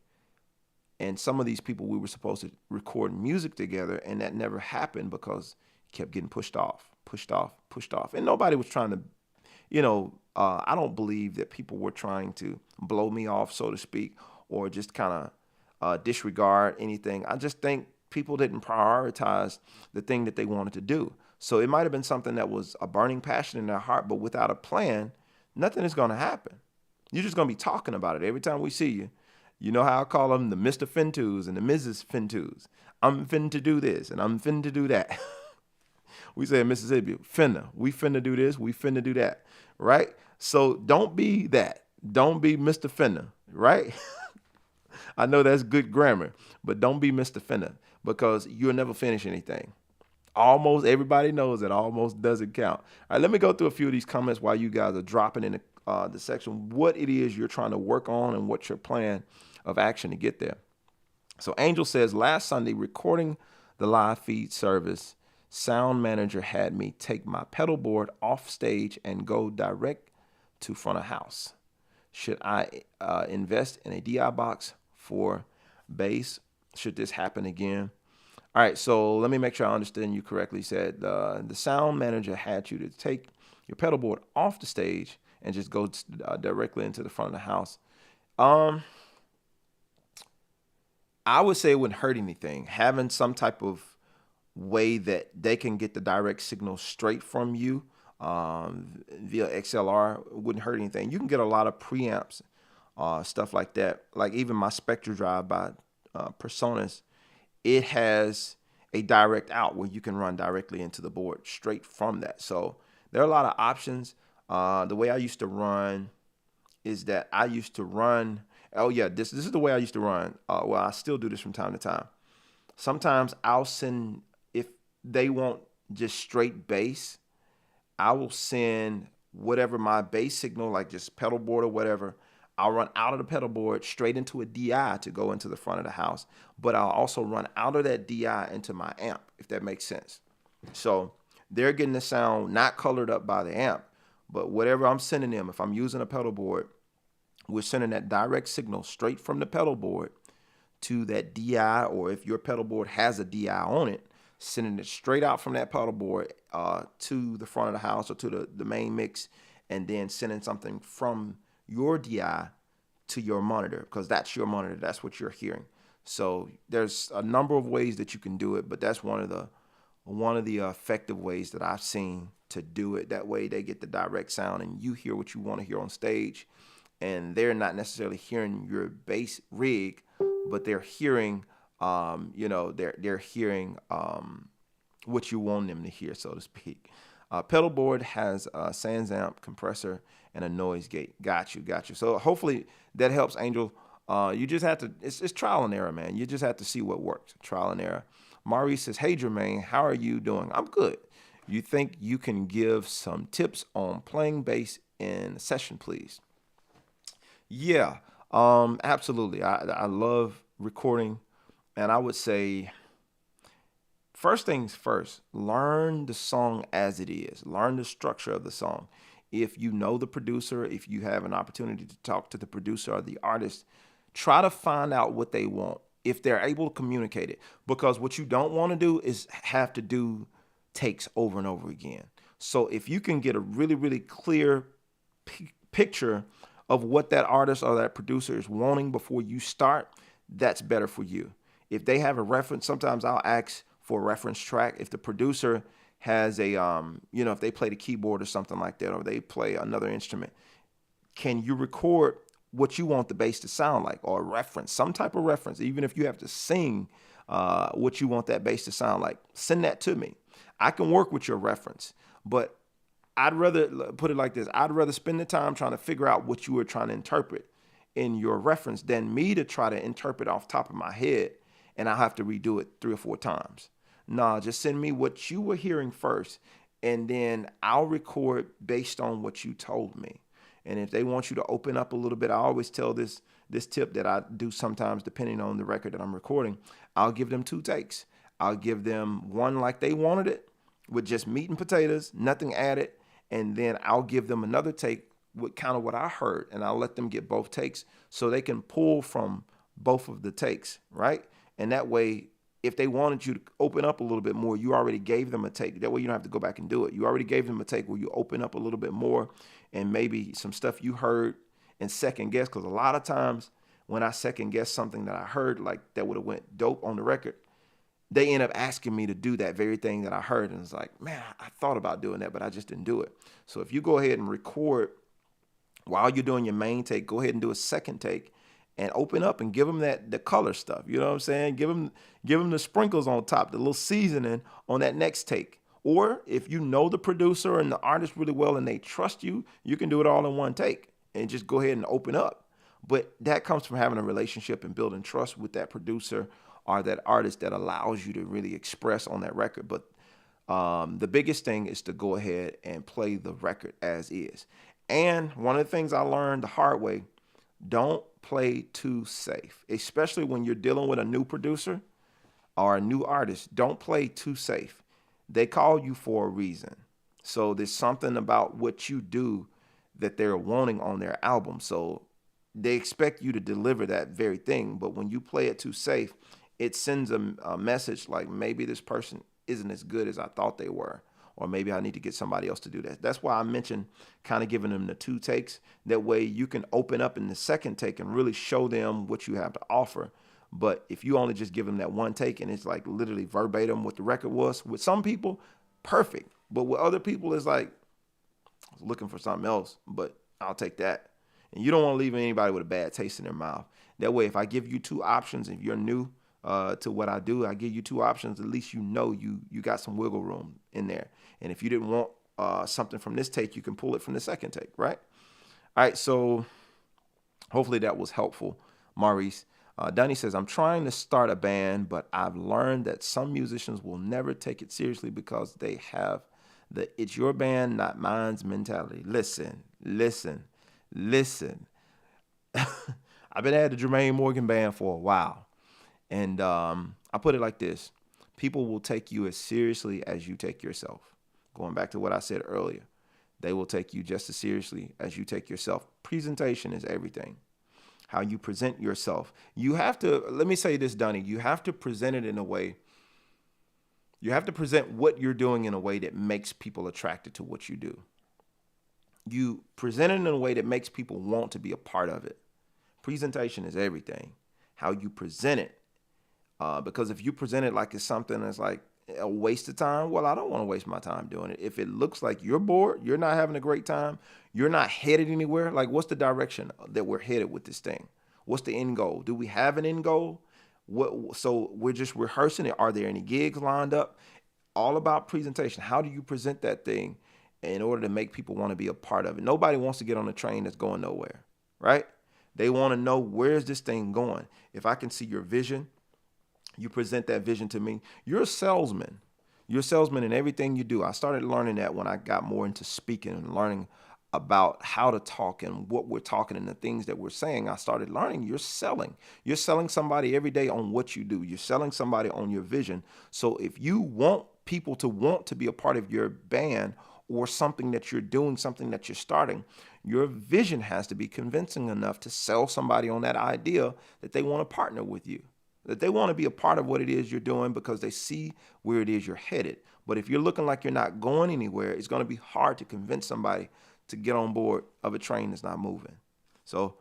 And some of these people, we were supposed to record music together, and that never happened because it kept getting pushed off. And nobody was trying to, I don't believe that people were trying to blow me off, so to speak, or just kind of disregard anything. I just think people didn't prioritize the thing that they wanted to do. So it might have been something that was a burning passion in their heart, but without a plan, nothing is going to happen. You're just going to be talking about it every time we see you. You know how I call them the Mr. Fintus and the Mrs. Fintus. I'm finna to do this and I'm finna to do that. We say in Mississippi, finna. We finna do this. We finna do that. Right? So don't be that. Don't be Mr. Finna. Right? I know that's good grammar, but don't be Mr. Finna because you'll never finish anything. Almost everybody knows that almost doesn't count. All right, let me go through a few of these comments while you guys are dropping in the section what it is you're trying to work on and what's your plan of action to get there. So Angel says, last Sunday, recording the live feed service, sound manager had me take my pedal board off stage and go direct to front of house. Should I invest in a DI box for bass? Should this happen again? All right, so let me make sure I understand you correctly. Said the sound manager had you to take your pedal board off the stage and just go directly into the front of the house. I would say it wouldn't hurt anything. Having some type of way that they can get the direct signal straight from you via XLR wouldn't hurt anything. You can get a lot of preamps, stuff like that. Like even my Spectre Drive by Personas, it has a direct out where you can run directly into the board straight from that. So there are a lot of options. The way I used to run is that I used to run. Oh yeah, this is the way I used to run. Well, I still do this from time to time. Sometimes I'll send, if they want just straight bass, I will send whatever my bass signal, like just pedal board or whatever, I'll run out of the pedal board straight into a DI to go into the front of the house. But I'll also run out of that DI into my amp, if that makes sense. So they're getting the sound not colored up by the amp, but whatever I'm sending them, if I'm using a pedal board, we're sending that direct signal straight from the pedal board to that DI, or if your pedal board has a DI on it, sending it straight out from that pedal board to the front of the house or to the main mix, and then sending something from your DI to your monitor, because that's your monitor, that's what you're hearing. So there's a number of ways that you can do it, but that's one of the effective ways that I've seen to do it. That way they get the direct sound and you hear what you want to hear on stage. And they're not necessarily hearing your bass rig, but they're hearing, they're hearing what you want them to hear, so to speak. Pedal board has a Sans amp, compressor, and a noise gate. Got you. So hopefully that helps, Angel. You just have to, it's trial and error, man. You just have to see what works. Trial and error. Maurice says, hey, Jermaine, how are you doing? I'm good. You think you can give some tips on playing bass in a session, please? Yeah, absolutely. I love recording, and I would say, first things first, learn the song as it is. Learn the structure of the song. If you know the producer, if you have an opportunity to talk to the producer or the artist, try to find out what they want, if they're able to communicate it. Because what you don't want to do is have to do takes over and over again. So if you can get a really, really clear picture of what that artist or that producer is wanting before you start, that's better for you. If they have a reference, sometimes I'll ask for a reference track. If the producer has a, if they play the keyboard or something like that, or they play another instrument, can you record what you want the bass to sound like, or a reference, some type of reference, even if you have to sing what you want that bass to sound like, send that to me. I can work with your reference, but I'd rather put it like this. I'd rather spend the time trying to figure out what you were trying to interpret in your reference than me to try to interpret off the top of my head and I'll have to redo it 3 or 4 times. Nah, just send me what you were hearing first, and then I'll record based on what you told me. And if they want you to open up a little bit, I always tell this tip that I do sometimes, depending on the record that I'm recording. I'll give them 2 takes. I'll give them one like they wanted it, with just meat and potatoes, nothing added. And then I'll give them another take with kind of what I heard, and I'll let them get both takes so they can pull from both of the takes, right? And that way, if they wanted you to open up a little bit more, you already gave them a take. That way you don't have to go back and do it. You already gave them a take where you open up a little bit more, and maybe some stuff you heard and second guess. Because a lot of times when I second guess something that I heard like that would have went dope on the record, they end up asking me to do that very thing that I heard. And it's like, man, I thought about doing that, but I just didn't do it. So if you go ahead and record while you're doing your main take, go ahead and do a second take and open up and give them the color stuff. You know what I'm saying? Give them the sprinkles on top, the little seasoning on that next take. Or if you know the producer and the artist really well and they trust you, you can do it all in one take and just go ahead and open up. But that comes from having a relationship and building trust with that producer or that artist that allows you to really express on that record. But the biggest thing is to go ahead and play the record as is. And one of the things I learned the hard way, don't play too safe, especially when you're dealing with a new producer or a new artist. Don't play too safe. They call you for a reason. So there's something about what you do that they're wanting on their album. So they expect you to deliver that very thing. But when you play it too safe, it sends a message like maybe this person isn't as good as I thought they were. Or maybe I need to get somebody else to do that. That's why I mentioned kind of giving them the 2 takes. That way you can open up in the second take and really show them what you have to offer. But if you only just give them that 1 take and it's like literally verbatim what the record was, with some people, perfect. But with other people, it's like, I was looking for something else, but I'll take that. And you don't want to leave anybody with a bad taste in their mouth. That way, if I give you 2 options, if you're new to what I do, I give you 2 options, at least you know you got some wiggle room in there. And if you didn't want something from this take, you can pull it from the second take, right? All right, so hopefully that was helpful, Maurice. Donnie says, I'm trying to start a band, but I've learned that some musicians will never take it seriously because they have the it's your band, not mine's mentality. Listen. I've been at the Jermaine Morgan Band for a while. And I put it like this. People will take you as seriously as you take yourself. Going back to what I said earlier, they will take you just as seriously as you take yourself. Presentation is everything. How you present yourself. You have to, let me say this, Donnie, you have to present it in a way, you have to present what you're doing in a way that makes people attracted to what you do. You present it in a way that makes people want to be a part of it. Presentation is everything. How you present it. Because if you present it like it's something that's like a waste of time, well, I don't want to waste my time doing it. If it looks like you're bored, you're not having a great time, you're not headed anywhere, like what's the direction that we're headed with this thing? What's the end goal? Do we have an end goal? So we're just rehearsing it. Are there any gigs lined up? All about presentation. How do you present that thing in order to make people want to be a part of it? Nobody wants to get on a train that's going nowhere, right? They want to know, where's this thing going? If I can see your vision, you present that vision to me. You're a salesman. You're a salesman in everything you do. I started learning that when I got more into speaking and learning about how to talk and what we're talking and the things that we're saying. I started learning you're selling. You're selling somebody every day on what you do. You're selling somebody on your vision. So if you want people to want to be a part of your band or something that you're doing, something that you're starting, your vision has to be convincing enough to sell somebody on that idea that they want to partner with you, that they want to be a part of what it is you're doing because they see where it is you're headed. But if you're looking like you're not going anywhere, it's going to be hard to convince somebody to get on board of a train that's not moving. So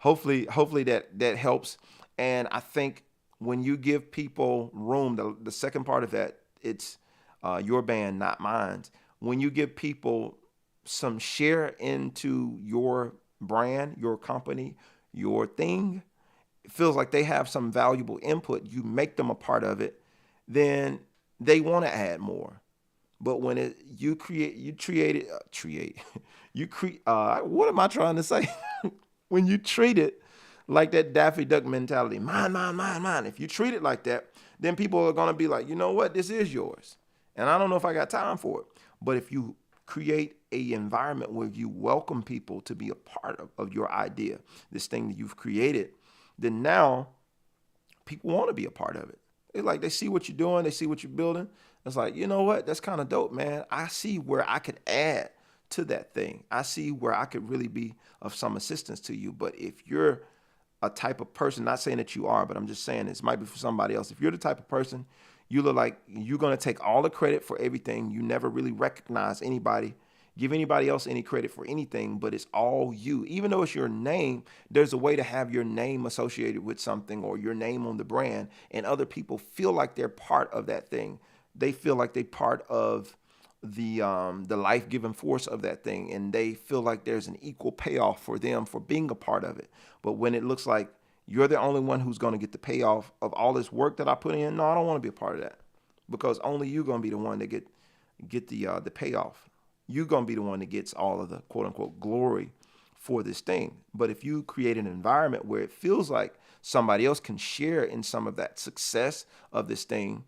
hopefully that helps. And I think when you give people room, the second part of that, it's your band, not mine. When you give people some share into your brand, your company, your thing, it feels like they have some valuable input, you make them a part of it, then they want to add more. But when what am I trying to say? When you treat it like that Daffy Duck mentality, mine, mine, mine, mine. If you treat it like that, then people are going to be like, you know what? This is yours. And I don't know if I got time for it. But if you create an environment where you welcome people to be a part of your idea, this thing that you've created, then now people want to be a part of it. It's like they see what you're doing. They see what you're building. It's like, you know what? That's kind of dope, man. I see where I could add to that thing. I see where I could really be of some assistance to you. But if you're a type of person, not saying that you are, but I'm just saying this might be for somebody else. If you're the type of person, you look like you're going to take all the credit for everything. You never really recognize anybody, give anybody else any credit for anything, but it's all you. Even though it's your name, there's a way to have your name associated with something or your name on the brand, and other people feel like they're part of that thing. They feel like they're part of the life-giving force of that thing, and they feel like there's an equal payoff for them for being a part of it. But when it looks like you're the only one who's going to get the payoff of all this work that I put in, no, I don't want to be a part of that, because only you're going to be the one that get the payoff. You're going to be the one that gets all of the quote unquote glory for this thing. But if you create an environment where it feels like somebody else can share in some of that success of this thing,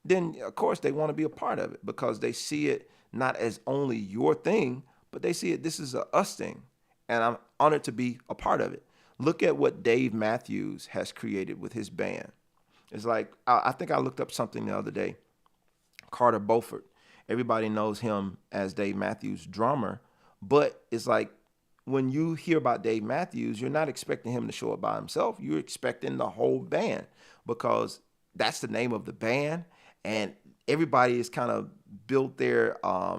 then of course they want to be a part of it, because they see it not as only your thing, but they see it, this is a us thing. And I'm honored to be a part of it. Look at what Dave Matthews has created with his band. It's like, I think I looked up something the other day. Carter Beauford. Everybody knows him as Dave Matthews' drummer, but it's like when you hear about Dave Matthews, you're not expecting him to show up by himself. You're expecting the whole band, because that's the name of the band. And everybody is kind of built their, I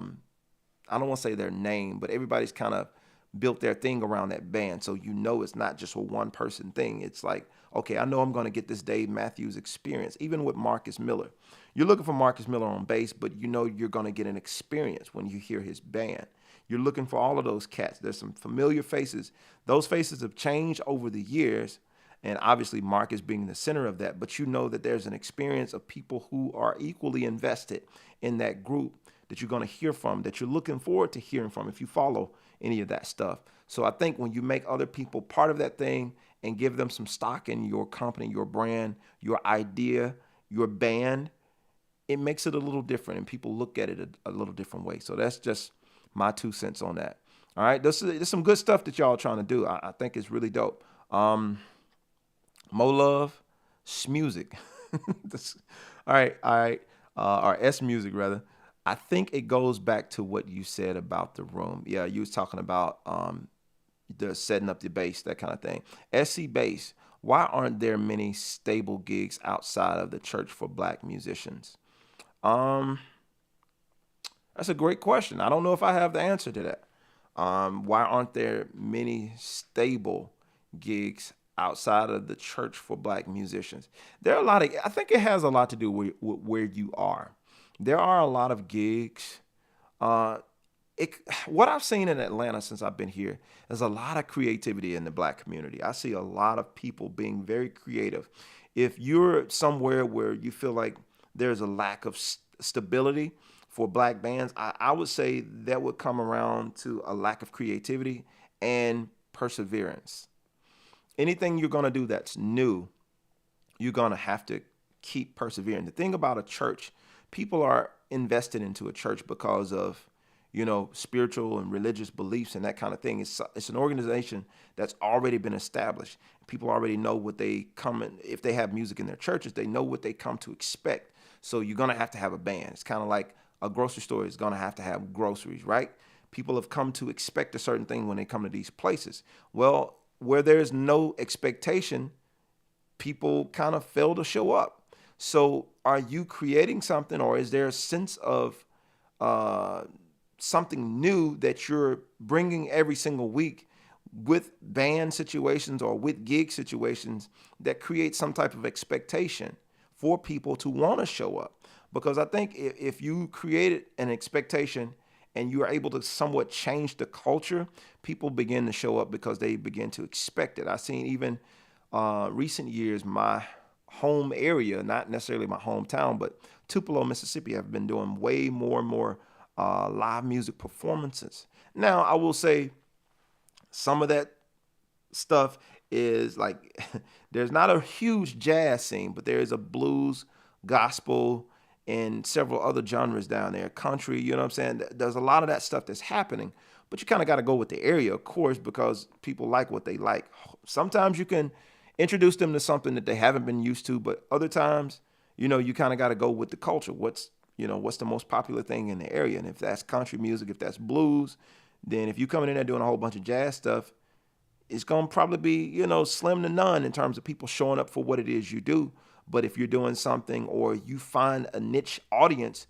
don't want to say their name, but everybody's kind of built their thing around that band. So you know it's not just a one person thing. It's like, okay, I know I'm going to get this Dave Matthews experience. Even with Marcus Miller. You're looking for Marcus Miller on bass, but you know you're going to get an experience when you hear his band. You're looking for all of those cats. There's some familiar faces. Those faces have changed over the years. And obviously Marcus being the center of that, but you know that there's an experience of people who are equally invested in that group that you're going to hear from, that you're looking forward to hearing from if you follow any of that stuff. So I think when you make other people part of that thing and give them some stock in your company, your brand, your idea, your band, it makes it a little different, and people look at it a little different way. So that's just my 2 cents on that. All right, there's some good stuff that y'all are trying to do. I think it's really dope. Mo Love, SMusic. All right, or S Music rather. I think it goes back to what you said about the room. Yeah, you was talking about the setting up the bass, that kind of thing. SC Bass, why aren't there many stable gigs outside of the church for black musicians? That's a great question. I don't know if I have the answer to that. Why aren't there many stable gigs outside of the church for black musicians? There are a lot of, I think it has a lot to do with where you are. There are a lot of gigs. What I've seen in Atlanta since I've been here is a lot of creativity in the black community. I see a lot of people being very creative. If you're somewhere where you feel like there's a lack of stability for black bands, I would say that would come around to a lack of creativity and perseverance. Anything you're going to do that's new, you're going to have to keep persevering. The thing about a church, people are invested into a church because of, spiritual and religious beliefs and that kind of thing. It's an organization that's already been established. People already know what they come in. If they have music in their churches, they know what they come to expect. So you're going to have a band. It's kind of like a grocery store is going to have groceries, right? People have come to expect a certain thing when they come to these places. Well, where there's no expectation, people kind of fail to show up. So are you creating something, or is there a sense of something new that you're bringing every single week with band situations or with gig situations that create some type of expectation for people to want to show up? Because I think if you created an expectation and you are able to somewhat change the culture, people begin to show up because they begin to expect it. I've seen even recent years, my home area, not necessarily my hometown, but Tupelo, Mississippi, have been doing way more and more live music performances. Now, I will say some of that stuff is like, there's not a huge jazz scene, but there is a blues, gospel, and several other genres down there, country, you know what I'm saying? There's a lot of that stuff that's happening, but you kind of got to go with the area, of course, because people like what they like. Sometimes you can introduce them to something that they haven't been used to, but other times, you kind of got to go with the culture. What's the most popular thing in the area? And if that's country music, if that's blues, then if you're coming in there doing a whole bunch of jazz stuff, it's going to probably be, slim to none in terms of people showing up for what it is you do. But if you're doing something or you find a niche audience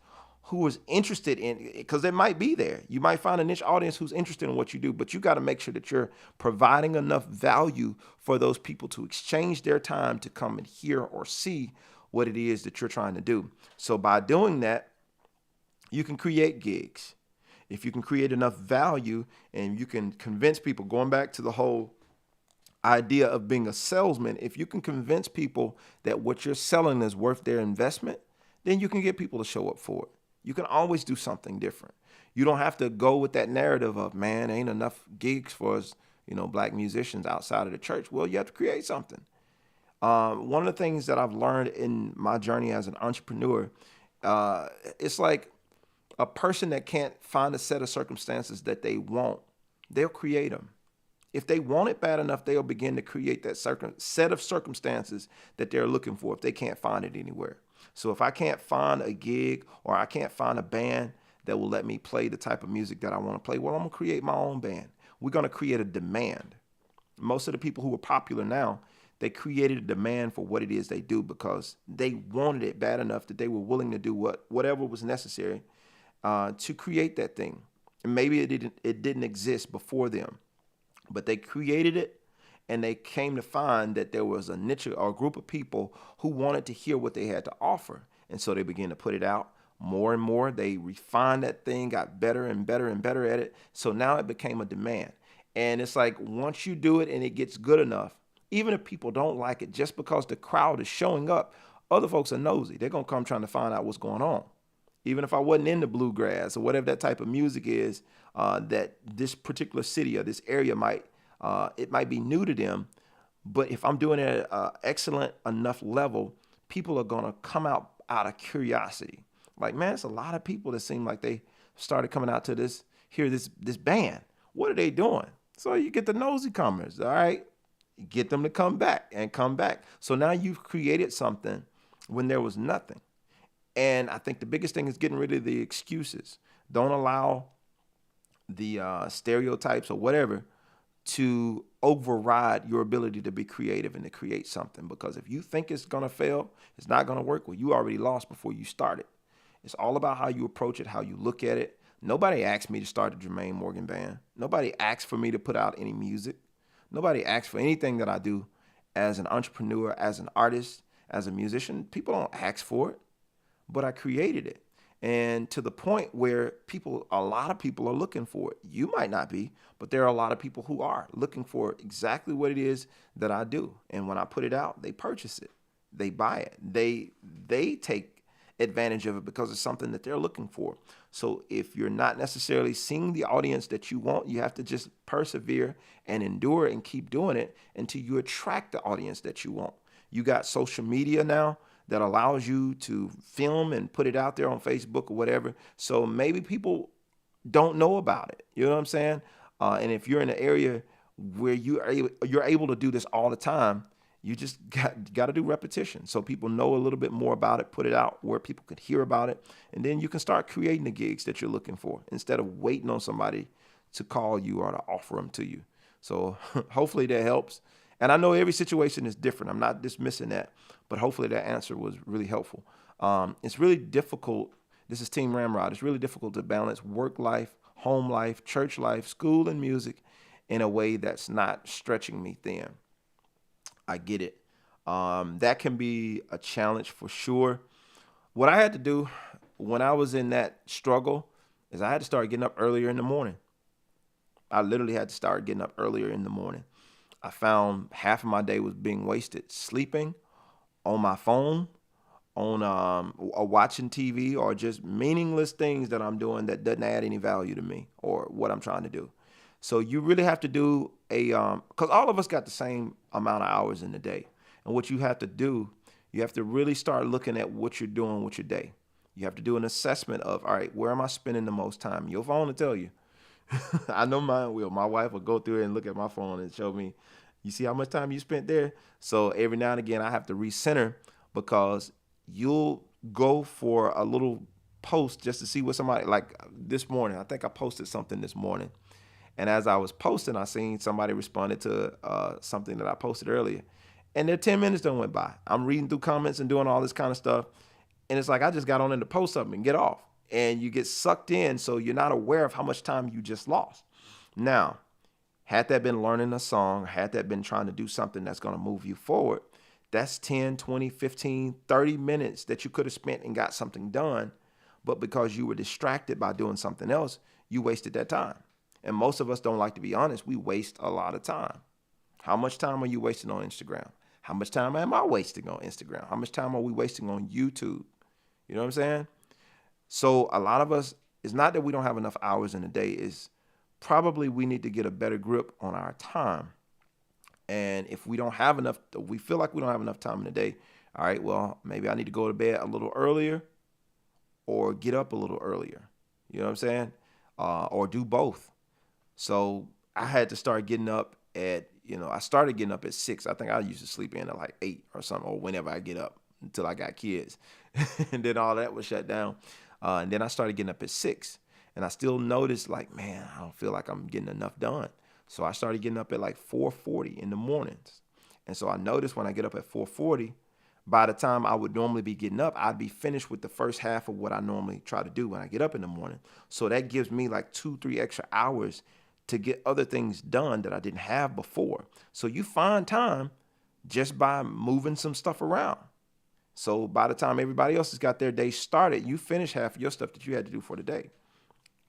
who is interested in, because they might be there, you might find a niche audience who's interested in what you do, but you got to make sure that you're providing enough value for those people to exchange their time to come and hear or see what it is that you're trying to do. So by doing that, you can create gigs. If you can create enough value and you can convince people, going back to the whole idea of being a salesman, if you can convince people that what you're selling is worth their investment, then you can get people to show up for it. You can always do something different. You don't have to go with that narrative of, man, ain't enough gigs for us, black musicians outside of the church. Well, you have to create something. One of the things that I've learned in my journey as an entrepreneur, it's like a person that can't find a set of circumstances that they want, they'll create them. If they want it bad enough, they'll begin to create that set of circumstances that they're looking for if they can't find it anywhere. So if I can't find a gig or I can't find a band that will let me play the type of music that I want to play, well, I'm going to create my own band. We're going to create a demand. Most of the people who are popular now, they created a demand for what it is they do because they wanted it bad enough that they were willing to do whatever was necessary to create that thing. And maybe it didn't exist before them, but they created it, and they came to find that there was a niche or a group of people who wanted to hear what they had to offer. And so they began to put it out more and more. They refined that thing, got better and better and better at it. So now it became a demand. And it's like once you do it and it gets good enough, even if people don't like it, just because the crowd is showing up, other folks are nosy. They're going to come trying to find out what's going on. Even if I wasn't into bluegrass or whatever that type of music is, that this particular city or this area might be new to them. But if I'm doing it at an excellent enough level, people are going to come out of curiosity. Like, man, it's a lot of people that seem like they started coming out to this band. What are they doing? So you get the nosy comers, all right? You get them to come back and come back. So now you've created something when there was nothing. And I think the biggest thing is getting rid of the excuses. Don't allow the stereotypes or whatever to override your ability to be creative and to create something. Because if you think it's going to fail, it's not going to work, well, you already lost before you started. It's all about how you approach it, how you look at it. Nobody asked me to start a Jermaine Morgan band. Nobody asked for me to put out any music. Nobody asked for anything that I do as an entrepreneur, as an artist, as a musician. People don't ask for it, but I created it. And to the point where a lot of people are looking for it. You might not be, but there are a lot of people who are looking for exactly what it is that I do. And when I put it out, they purchase it. They buy it. They take advantage of it because it's something that they're looking for. So if you're not necessarily seeing the audience that you want, you have to just persevere and endure and keep doing it until you attract the audience that you want. You got social media now that allows you to film and put it out there on Facebook or whatever. So maybe people don't know about it. You know what I'm saying? And if you're in an area where you're able to do this all the time, you just got to do repetition. So people know a little bit more about it, put it out where people could hear about it. And then you can start creating the gigs that you're looking for instead of waiting on somebody to call you or to offer them to you. So hopefully that helps. And I know every situation is different. I'm not dismissing that, but hopefully that answer was really helpful. It's really difficult. This is Team Ramrod. It's really difficult to balance work life, home life, church life, school, and music in a way that's not stretching me thin. I get it. That can be a challenge for sure. What I had to do when I was in that struggle is I had to start getting up earlier in the morning. I literally had to start getting up earlier in the morning. I found half of my day was being wasted sleeping, on my phone, on or watching TV, or just meaningless things that I'm doing that doesn't add any value to me or what I'm trying to do. So you really have to do because all of us got the same amount of hours in the day. And what you have to do, you have to really start looking at what you're doing with your day. You have to do an assessment of, all right, where am I spending the most time? Your phone will tell you. I know mine will. My wife will go through it and look at my phone and show me, you see how much time you spent there? So every now and again, I have to recenter because you'll go for a little post just to see what somebody, like this morning, I think I posted something this morning. And as I was posting, I seen somebody responded to something that I posted earlier. And their 10 minutes done went by. I'm reading through comments and doing all this kind of stuff. And it's like, I just got on in to post something and get off. And you get sucked in, so you're not aware of how much time you just lost. Now, had that been learning a song, had that been trying to do something that's going to move you forward, that's 10, 20, 15, 30 minutes that you could have spent and got something done. But because you were distracted by doing something else, you wasted that time. And most of us don't like to be honest. We waste a lot of time. How much time are you wasting on Instagram? How much time am I wasting on Instagram? How much time are we wasting on YouTube? You know what I'm saying? So a lot of us, it's not that we don't have enough hours in a day. It's probably we need to get a better grip on our time. And if we don't have enough, we feel like we don't have enough time in the day. All right, well, maybe I need to go to bed a little earlier or get up a little earlier. You know what I'm saying? Or do both. So I had to start getting up at, I started getting up at 6. I think I used to sleep in at like 8 or something, or whenever I get up until I got kids. And then all that was shut down. And then I started getting up at 6. And I still noticed like, man, I don't feel like I'm getting enough done. So I started getting up at like 4:40 in the mornings. And so I noticed when I get up at 4:40, by the time I would normally be getting up, I'd be finished with the first half of what I normally try to do when I get up in the morning. So that gives me like 2-3 extra hours to get other things done that I didn't have before. So you find time just by moving some stuff around. So by the time everybody else has got their day started, you finish half of your stuff that you had to do for the day.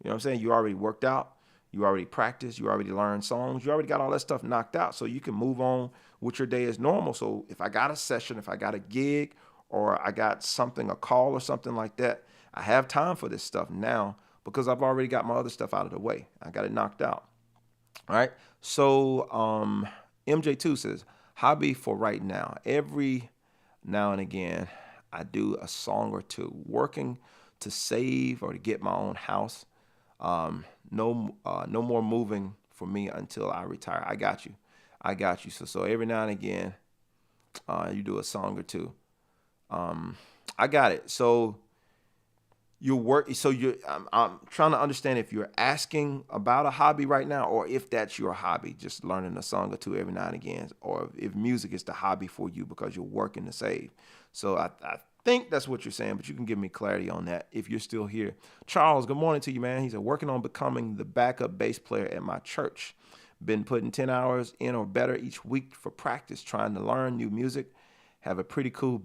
You know what I'm saying? You already worked out. You already practiced. You already learned songs. You already got all that stuff knocked out. So you can move on with your day as normal. So if I got a session, if I got a gig, or I got something, a call or something like that, I have time for this stuff now because I've already got my other stuff out of the way. I got it knocked out. All right. So MJ2 says, hobby for right now. Every now and again, I do a song or two, working to save or to get my own house. No more moving for me until I retire. I got you. So every now and again, you do a song or two. I got it. So I'm trying to understand if you're asking about a hobby right now, or if that's your hobby, just learning a song or two every now and again, or if music is the hobby for you because you're working to save. So I think that's what you're saying, but you can give me clarity on that if you're still here. Charles, good morning to you, man. He said, working on becoming the backup bass player at my church. Been putting 10 hours in or better each week for practice, trying to learn new music. Have a pretty cool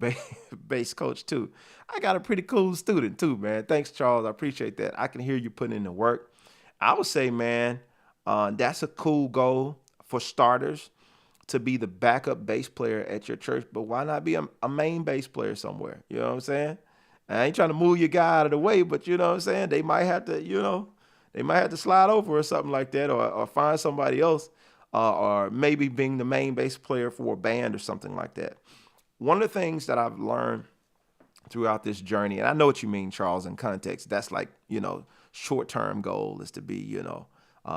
bass coach too. I got a pretty cool student too, man. Thanks, Charles. I appreciate that. I can hear you putting in the work. I would say, man, that's a cool goal for starters, to be the backup bass player at your church. But why not be a main bass player somewhere? You know what I'm saying? I ain't trying to move your guy out of the way, but you know what I'm saying? They might have to, slide over or something like that, or find somebody else, or maybe being the main bass player for a band or something like that. One of the things that I've learned throughout this journey, and I know what you mean, Charles, in context, that's like, short-term goal is to be,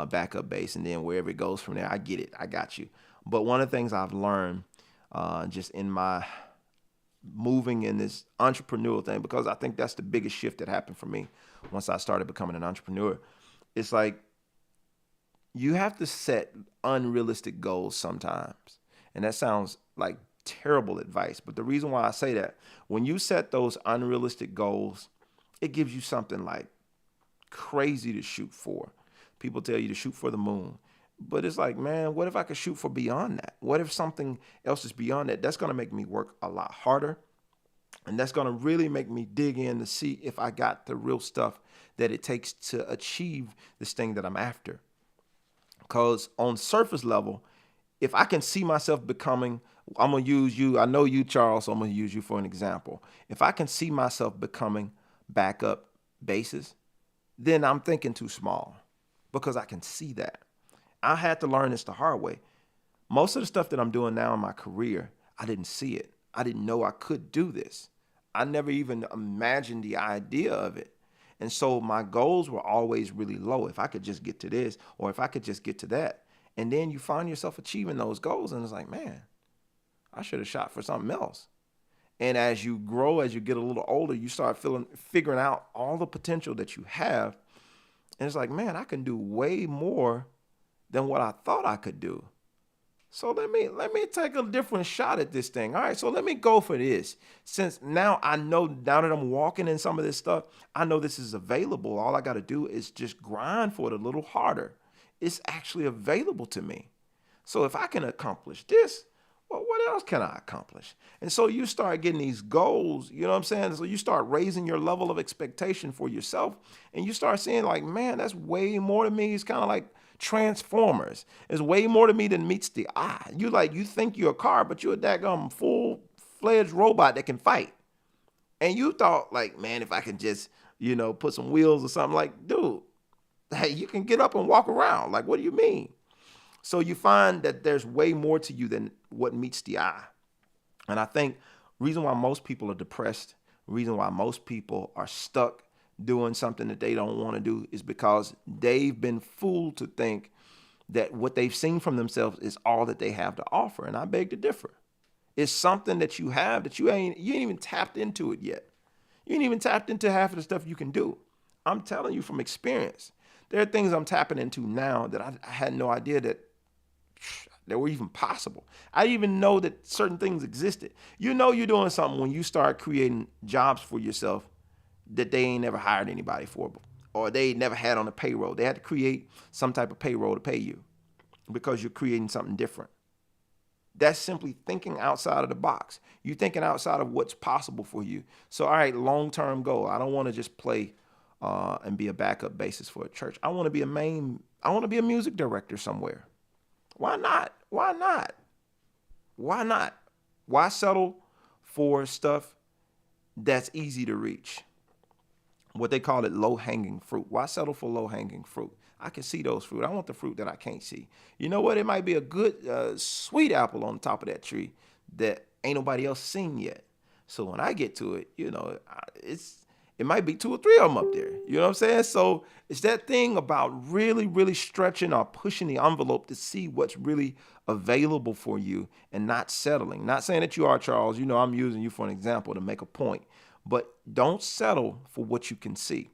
backup bass, and then wherever it goes from there, I get it. I got you. But one of the things I've learned just in my moving in this entrepreneurial thing, because I think that's the biggest shift that happened for me once I started becoming an entrepreneur, it's like you have to set unrealistic goals sometimes. And that sounds like terrible advice. But the reason why I say that, when you set those unrealistic goals, it gives you something like crazy to shoot for. People tell you to shoot for the moon. But it's like, man, what if I could shoot for beyond that? What if something else is beyond that? That's going to make me work a lot harder. And that's going to really make me dig in to see if I got the real stuff that it takes to achieve this thing that I'm after. Because on surface level, if I can see myself becoming, I'm going to use you. I know you, Charles, so I'm going to use you for an example. If I can see myself becoming backup bassist, then I'm thinking too small, because I can see that. I had to learn this the hard way. Most of the stuff that I'm doing now in my career, I didn't see it. I didn't know I could do this. I never even imagined the idea of it. And so my goals were always really low. If I could just get to this, or if I could just get to that. And then you find yourself achieving those goals, and it's like, man, I should have shot for something else. And as you grow, as you get a little older, you start figuring out all the potential that you have. And it's like, man, I can do way more than what I thought I could do. So let me take a different shot at this thing. All right, so let me go for this. Since now I know, now that I'm walking in some of this stuff, I know this is available. All I got to do is just grind for it a little harder. It's actually available to me. So if I can accomplish this, well, what else can I accomplish? And so you start getting these goals, you know what I'm saying? So you start raising your level of expectation for yourself, and you start seeing like, man, that's way more to me. It's kind of like Transformers. It's way more to me than meets the eye. You think you're a car, but you're a daggum full-fledged robot that can fight. And you thought like, man, if I can just, put some wheels or something, like, dude, hey, you can get up and walk around. Like, what do you mean? So you find that there's way more to you than what meets the eye. And I think reason why most people are depressed, reason why most people are stuck doing something that they don't want to do is because they've been fooled to think that what they've seen from themselves is all that they have to offer. And I beg to differ. It's something that you have that you ain't even tapped into it yet. You ain't even tapped into half of the stuff you can do. I'm telling you from experience. There are things I'm tapping into now that I had no idea that were even possible. I didn't even know that certain things existed. You know you're doing something when you start creating jobs for yourself that they ain't never hired anybody for, or they never had on a payroll. They had to create some type of payroll to pay you because you're creating something different. That's simply thinking outside of the box. You're thinking outside of what's possible for you. So, all right, long-term goal. I don't want to just play and be a backup bassist for a church. I want to be a music director somewhere. Why not? Why not? Why not? Why settle for stuff that's easy to reach? What they call it low-hanging fruit. Why settle for low-hanging fruit? I can see those fruit. I want the fruit that I can't see. You know what? It might be a good sweet apple on the top of that tree that ain't nobody else seen yet. So when I get to it, it might be 2 or 3 of them up there. You know what I'm saying? So it's that thing about really, really stretching or pushing the envelope to see what's really available for you and not settling. Not saying that you are, Charles. I'm using you for an example to make a point. But don't settle for what you can see.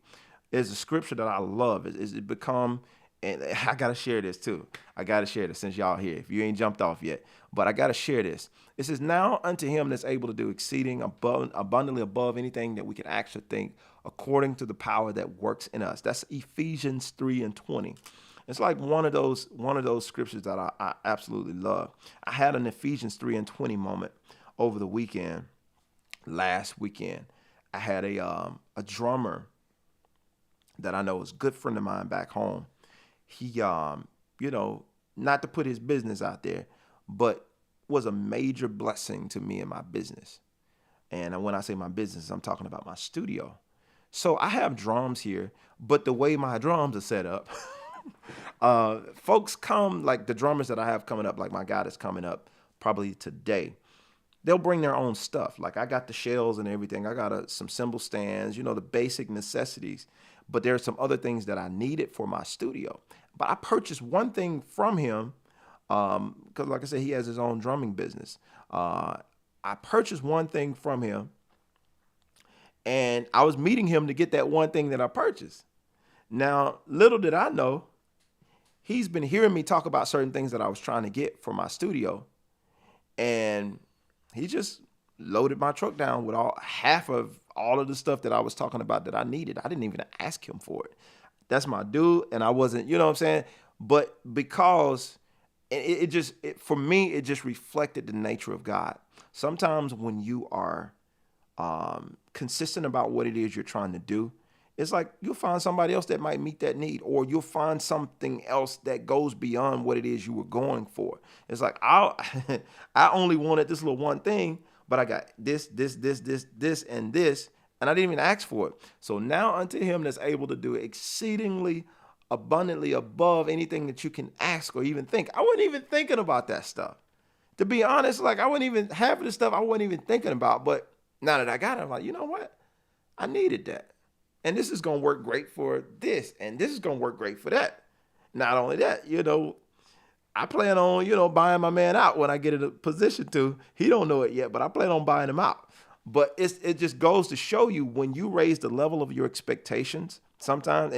There's a scripture that I love. It's become, and I got to share this too. I got to share this since y'all here, if you ain't jumped off yet. But I got to share this. It says, now unto him that's able to do exceeding abundantly above anything that we can actually think, according to the power that works in us. That's Ephesians 3:20. It's like one of those scriptures that I absolutely love. I had an Ephesians 3:20 moment over the weekend, last weekend. I had a drummer that I know is a good friend of mine back home. He, not to put his business out there, but was a major blessing to me in my business. And when I say my business, I'm talking about my studio. So I have drums here, but the way my drums are set up, folks come, like the drummers that I have coming up, like my guy that's coming up probably today, they'll bring their own stuff. Like I got the shells and everything. I got some cymbal stands, the basic necessities. But there are some other things that I needed for my studio. But I purchased one thing from him because, like I said, he has his own drumming business. I purchased one thing from him, and I was meeting him to get that one thing that I purchased. Now, little did I know, he's been hearing me talk about certain things that I was trying to get for my studio, and he just loaded my truck down with half of all of the stuff that I was talking about that I needed. I didn't even ask him for it. That's my dude, and I wasn't, you know what I'm saying? But because for me, it just reflected the nature of God. Sometimes when you are consistent about what it is you're trying to do, it's like you'll find somebody else that might meet that need, or you'll find something else that goes beyond what it is you were going for. It's like, I only wanted this little one thing, but I got this, and this, and I didn't even ask for it. So now unto him that's able to do exceedingly abundantly above anything that you can ask or even think. I wasn't even thinking about that stuff. To be honest, like I wasn't even, half of the stuff I wasn't even thinking about, but now that I got it, I'm like, you know what? I needed that. And this is going to work great for this, and this is going to work great for that. Not only that, I plan on, buying my man out when I get in a position to. He don't know it yet, but I plan on buying him out. But it just goes to show you when you raise the level of your expectations, sometimes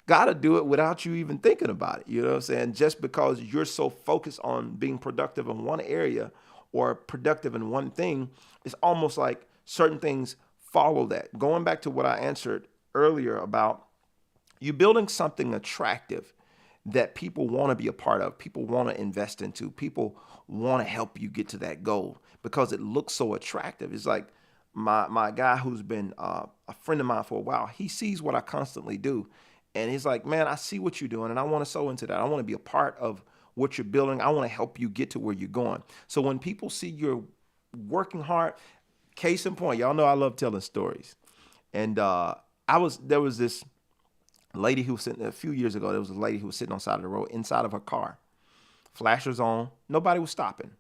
got to do it without you even thinking about it. You know what I'm saying? Just because you're so focused on being productive in one area or productive in one thing, it's almost like certain things follow that. Going back to what I answered earlier about you building something attractive that people want to be a part of, people want to invest into, people want to help you get to that goal because it looks so attractive. It's like my guy who's been a friend of mine for a while, he sees what I constantly do. And he's like, man, I see what you're doing and I want to sow into that. I want to be a part of what you're building. I want to help you get to where you're going. So when people see you're working hard, case in point, y'all know I love telling stories. And there was this lady who was sitting a few years ago. There was a lady who was sitting on the side of the road inside of her car. Flashers on. Nobody was stopping.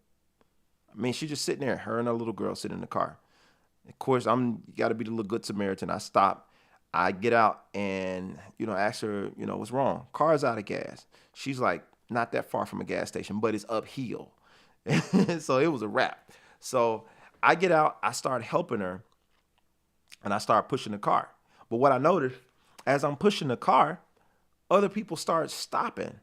I mean, she's just sitting there, her and her little girl sitting in the car. Of course, you got to be the little good Samaritan. I stop. I get out and, ask her, what's wrong? Car's out of gas. She's like, not that far from a gas station, but it's uphill. So it was a wrap. So I get out, I start helping her, and I start pushing the car. But what I noticed, as I'm pushing the car, other people start stopping.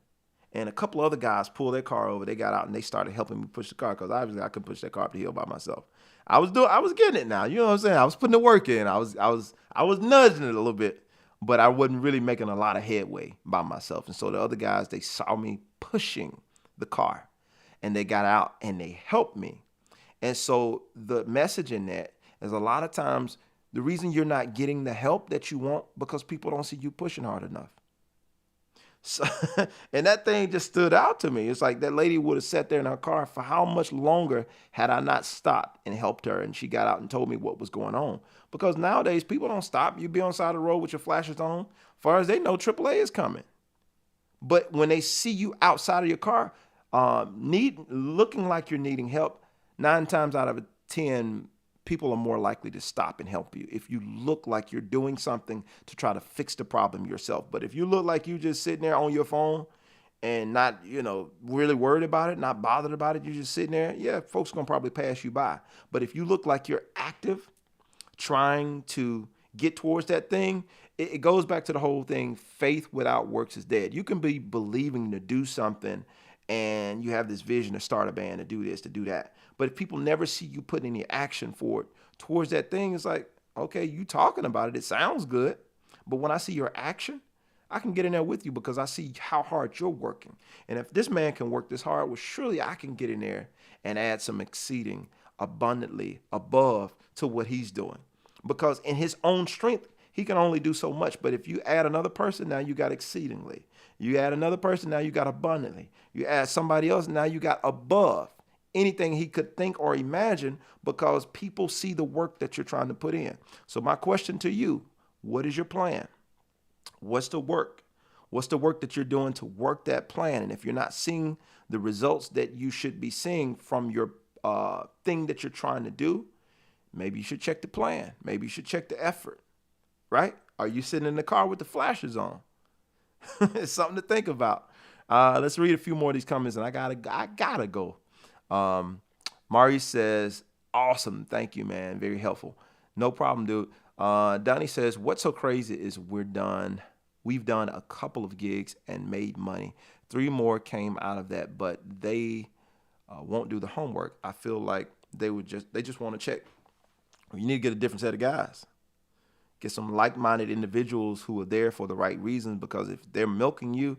And a couple other guys pulled their car over. They got out and they started helping me push the car because obviously I couldn't push that car up the hill by myself. I was getting it now. You know what I'm saying? I was putting the work in. I was nudging it a little bit, but I wasn't really making a lot of headway by myself. And so the other guys, they saw me pushing the car and they got out and they helped me. And so the message in that is a lot of times the reason you're not getting the help that you want because people don't see you pushing hard enough. So, and that thing just stood out to me. It's like that lady would have sat there in her car for how much longer had I not stopped and helped her and she got out and told me what was going on. Because nowadays people don't stop. You be on the side of the road with your flashers on. As far as they know, AAA is coming. But when they see you outside of your car, looking like you're needing help, 9 times out of 10, people are more likely to stop and help you if you look like you're doing something to try to fix the problem yourself. But if you look like you just sitting there on your phone and not, really worried about it, not bothered about it, you're just sitting there, yeah, folks are going to probably pass you by. But if you look like you're active, trying to get towards that thing, it goes back to the whole thing, faith without works is dead. You can be believing to do something and you have this vision to start a band, to do this, to do that. But if people never see you put any action forward towards that thing, it's like, okay, you talking about it. It sounds good. But when I see your action, I can get in there with you because I see how hard you're working. And if this man can work this hard, well, surely I can get in there and add some exceeding abundantly above to what he's doing. Because in his own strength, he can only do so much. But if you add another person, now you got exceedingly. You add another person, now you got abundantly. You add somebody else, now you got above anything he could think or imagine because people see the work that you're trying to put in. So my question to you, what is your plan? What's the work? What's the work that you're doing to work that plan? And if you're not seeing the results that you should be seeing from your thing that you're trying to do, maybe you should check the plan. Maybe you should check the effort, right? Are you sitting in the car with the flashers on? It's something to think about. Let's read a few more of these comments and I gotta go. Mari says, awesome. Thank you, man. Very helpful. No problem, dude. Donnie says, what's so crazy is we've done a couple of gigs and made money. 3 more came out of that, but they won't do the homework. I feel like they just want to check. You need to get a different set of guys. Get some like-minded individuals who are there for the right reasons, because if they're milking you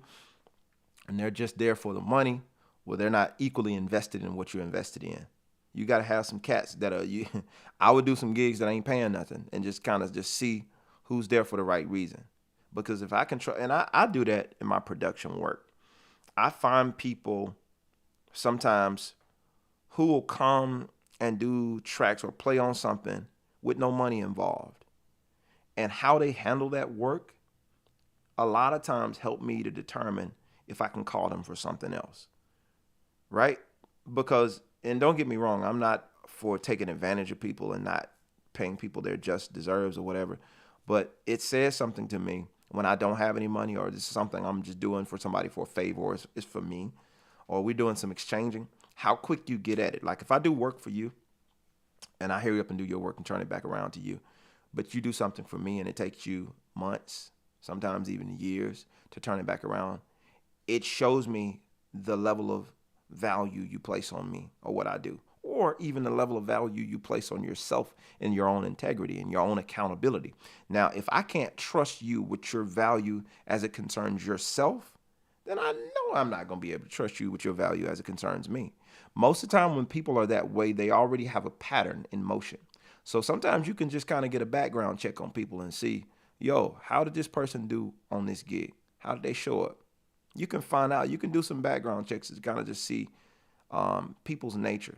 and they're just there for the money, well, they're not equally invested in what you're invested in. You got to have some cats that are you. I would do some gigs that ain't paying nothing and just kind of just see who's there for the right reason. Because if I can try, and I do that in my production work, I find people sometimes who will come and do tracks or play on something with no money involved. And how they handle that work a lot of times help me to determine if I can call them for something else. Right? Because, and don't get me wrong, I'm not for taking advantage of people and not paying people their just deserves or whatever. But it says something to me when I don't have any money, or this is something I'm just doing for somebody for a favor, or it's for me, or we're doing some exchanging, how quick you get at it. Like if I do work for you and I hurry up and do your work and turn it back around to you, but you do something for me and it takes you months, sometimes even years to turn it back around. It shows me the level of value you place on me or what I do, or even the level of value you place on yourself and your own integrity and your own accountability. Now, if I can't trust you with your value as it concerns yourself, then I know I'm not going to be able to trust you with your value as it concerns me. Most of the time when people are that way, they already have a pattern in motion. So sometimes you can just kind of get a background check on people and see, yo, how did this person do on this gig? How did they show up? You can find out, you can do some background checks to kind of just see people's nature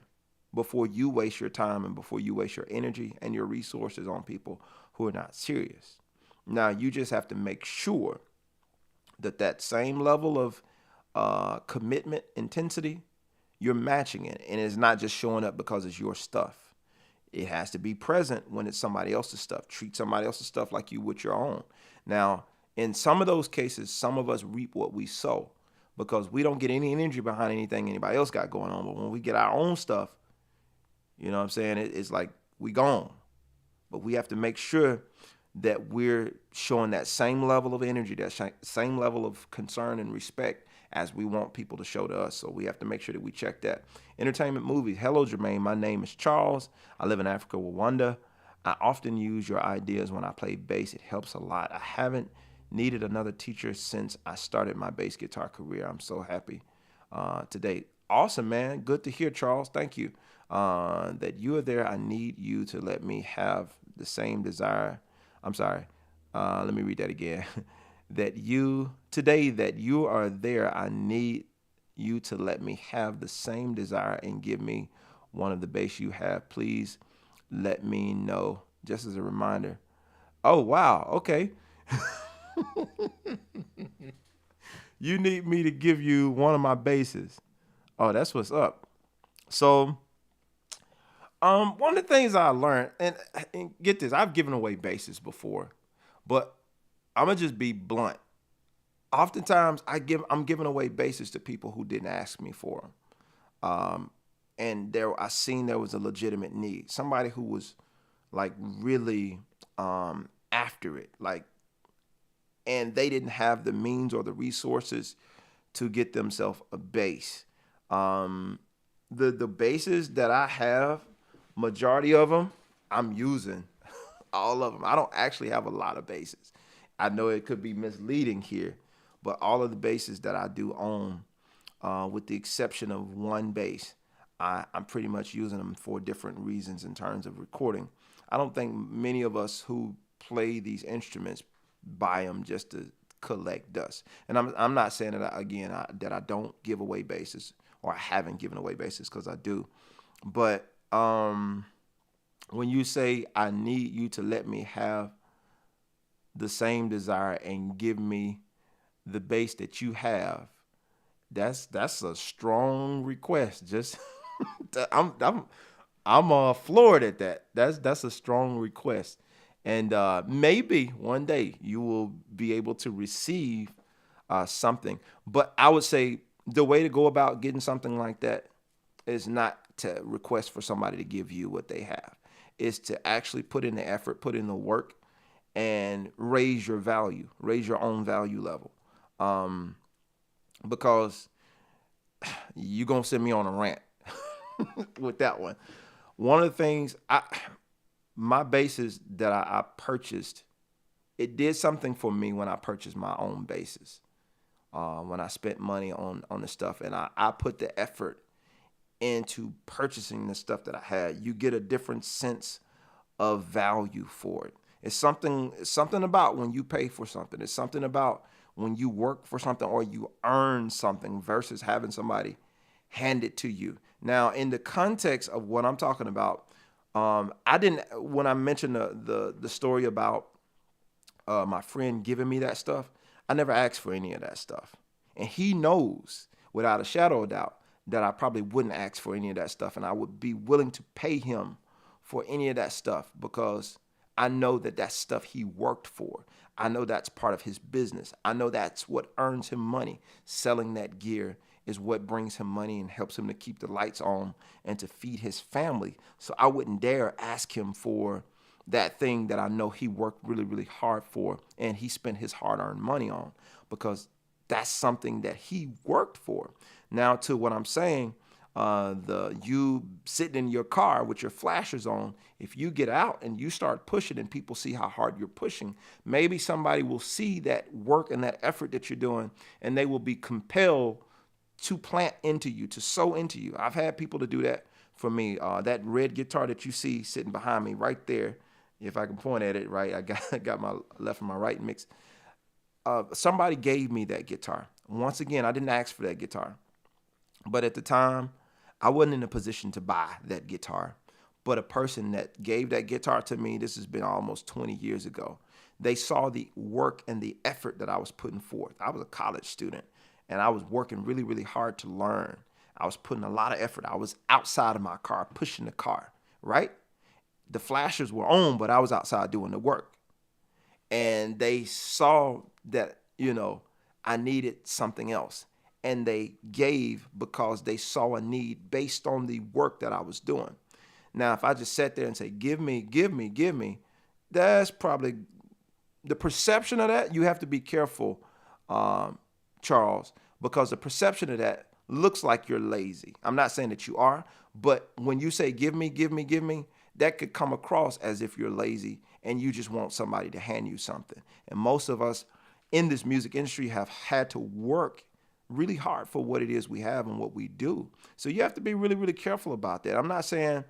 before you waste your time and before you waste your energy and your resources on people who are not serious. Now, you just have to make sure that that same level of commitment, intensity, you're matching it. And it's not just showing up because it's your stuff. It has to be present when it's somebody else's stuff. Treat somebody else's stuff like you would your own. Now, in some of those cases, some of us reap what we sow because we don't get any energy behind anything anybody else got going on. But when we get our own stuff, you know what I'm saying? It's like we gone. But we have to make sure that we're showing that same level of energy, that same level of concern and respect as we want people to show to us. So we have to make sure that we check that. Entertainment movies. Hello, Jermaine. My name is Charles. I live in Africa, Rwanda. I often use your ideas when I play bass. It helps a lot. I haven't needed another teacher since I started my bass guitar career. I'm so happy today. Awesome, man. Good to hear, Charles. Thank you. That you are there. I need you to let me have the same desire. I'm sorry. Let me read that again. That you are there. I need you to let me have the same desire and give me one of the bass you have. Please let me know. Just as a reminder. Oh, wow. Okay. You need me to give you one of my basses. Oh, that's what's up. So, one of the things I learned, and get this, I've given away basses before, but I'm gonna just be blunt. Oftentimes, I'm giving away basses to people who didn't ask me for them, and I seen there was a legitimate need. Somebody who was like really after it, like. And they didn't have the means or the resources to get themselves a bass. The basses that I have, majority of them, I'm using all of them. I don't actually have a lot of basses. I know it could be misleading here, but all of the basses that I do own, with the exception of one bass, I'm pretty much using them for different reasons in terms of recording. I don't think many of us who play these instruments buy them just to collect dust. And I'm not saying that that I don't give away basses or I haven't given away basses, because I do. But when you say I need you to let me have the same desire and give me the bass that you have, that's a strong request. Just I'm floored at that. That's a strong request. And maybe one day you will be able to receive something. But I would say the way to go about getting something like that is not to request for somebody to give you what they have. It's to actually put in the effort, put in the work, and raise your value, raise your own value level. Because you're going to send me on a rant with that one. One of the things my basses that I purchased, it did something for me when I purchased my own basses. When I spent money on the stuff, and I put the effort into purchasing the stuff that I had, you get a different sense of value for it. It's something about when you pay for something. It's something about when you work for something or you earn something versus having somebody hand it to you. Now, in the context of what I'm talking about, when I mentioned the story about my friend giving me that stuff, I never asked for any of that stuff. And he knows without a shadow of doubt that I probably wouldn't ask for any of that stuff. And I would be willing to pay him for any of that stuff because I know that that's stuff he worked for. I know that's part of his business. I know that's what earns him money. Selling that gear is what brings him money and helps him to keep the lights on and to feed his family. So I wouldn't dare ask him for that thing that I know he worked really, really hard for, and he spent his hard-earned money on, because that's something that he worked for. Now, to what I'm saying, you sitting in your car with your flashers on, if you get out and you start pushing and people see how hard you're pushing, maybe somebody will see that work and that effort that you're doing, and they will be compelled to plant into you, to sow into you. I've had people to do that for me. That red guitar that you see sitting behind me right there, if I can point at it right, I got my left and my right mixed. Somebody gave me that guitar. Once again, I didn't ask for that guitar, but at the time, I wasn't in a position to buy that guitar. But a person that gave that guitar to me, this has been almost 20 years ago, they saw the work and the effort that I was putting forth. I was a college student, and I was working really, really hard to learn. I was putting a lot of effort. I was outside of my car, pushing the car, right? The flashers were on, but I was outside doing the work. And they saw that, I needed something else. And they gave because they saw a need based on the work that I was doing. Now, if I just sat there and say, give me, give me, give me, that's probably the perception of that. You have to be careful, Charles, because the perception of that looks like you're lazy. I'm not saying that you are, but when you say, give me, give me, give me, that could come across as if you're lazy and you just want somebody to hand you something. And most of us in this music industry have had to work really hard for what it is we have and what we do. So you have to be really, really careful about that. I'm not saying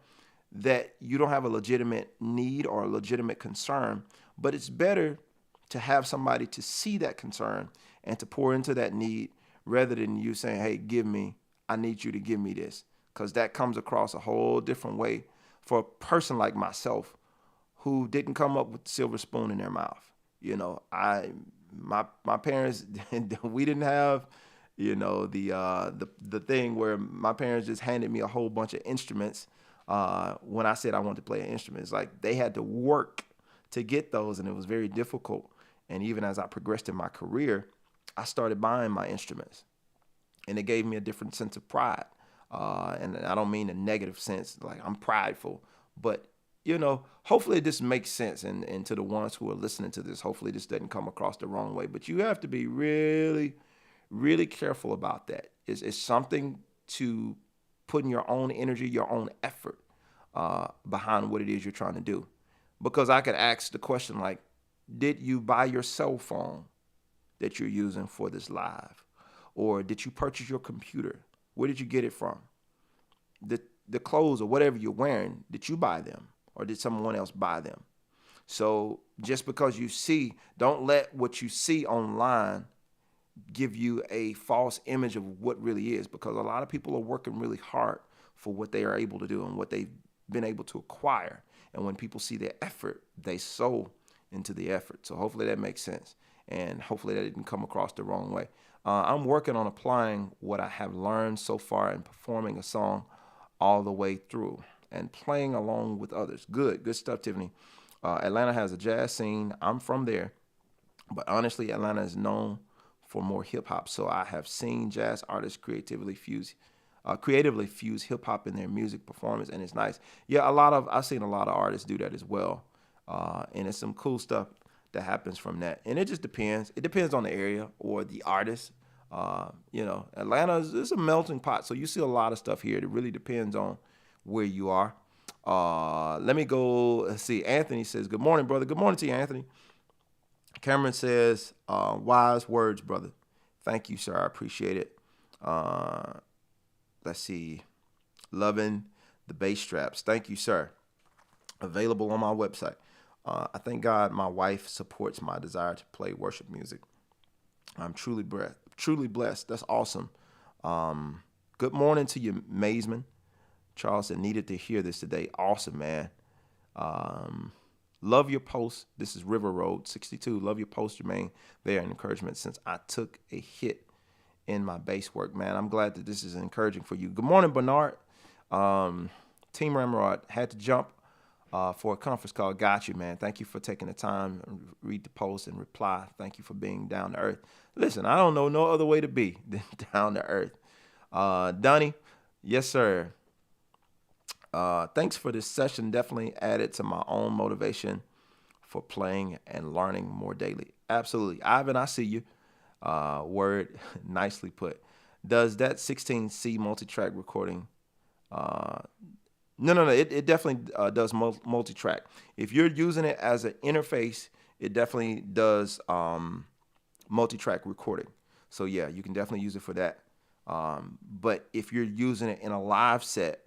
that you don't have a legitimate need or a legitimate concern, but it's better to have somebody to see that concern and to pour into that need rather than you saying, hey, give me, I need you to give me this. Because that comes across a whole different way for a person like myself who didn't come up with the silver spoon in their mouth. My parents, we didn't have, the thing where my parents just handed me a whole bunch of instruments when I said I wanted to play an instrument. It's like they had to work to get those, and it was very difficult. And even as I progressed in my career, I started buying my instruments, and it gave me a different sense of pride. And I don't mean a negative sense, like I'm prideful, but hopefully this makes sense. And to the ones who are listening to this, hopefully this doesn't come across the wrong way, but you have to be really, really careful about that. It's something to put in your own energy, your own effort behind what it is you're trying to do. Because I could ask the question like, did you buy your cell phone that you're using for this live? Or did you purchase your computer? Where did you get it from? The clothes or whatever you're wearing, did you buy them? Or did someone else buy them? So just because you see, don't let what you see online give you a false image of what really is, because a lot of people are working really hard for what they are able to do and what they've been able to acquire. And when people see their effort, they sow into the effort. So hopefully that makes sense. And hopefully that didn't come across the wrong way. I'm working on applying what I have learned so far in performing a song all the way through and playing along with others. Good stuff, Tiffany. Atlanta has a jazz scene. I'm from there. But honestly, Atlanta is known for more hip hop. So I have seen jazz artists creatively fuse hip hop in their music performance, and it's nice. Yeah, I've seen a lot of artists do that as well. And it's some cool stuff that happens from that. And it just depends. It depends on the area or the artist. Atlanta is a melting pot. So you see a lot of stuff here. It really depends on where you are. Let me go. Let's see. Anthony says, good morning, brother. Good morning to you, Anthony. Cameron says, wise words, brother. Thank you, sir. I appreciate it. Let's see. Loving the bass straps. Thank you, sir. Available on my website. I thank God my wife supports my desire to play worship music. I'm truly blessed. That's awesome. Good morning to you, Mazeman. Charles said, needed to hear this today. Awesome, man. Love your post. This is River Road 62. Love your post, Jermaine. They are an encouragement since I took a hit in my bass work, man. I'm glad that this is encouraging for you. Good morning, Bernard. Team Ramrod had to jump for a conference call. Got you, man. Thank you for taking the time to read the post and reply. Thank you for being down to earth. Listen, I don't know no other way to be than down to earth. Donnie, yes, sir. Thanks for this session. Definitely added to my own motivation for playing and learning more daily. Absolutely. Ivan, I see you. Word, nicely put. Does that 16C multi-track recording? Uh, no. It definitely does multi-track. If you're using it as an interface, it definitely does multi-track recording. So yeah, you can definitely use it for that. But if you're using it in a live set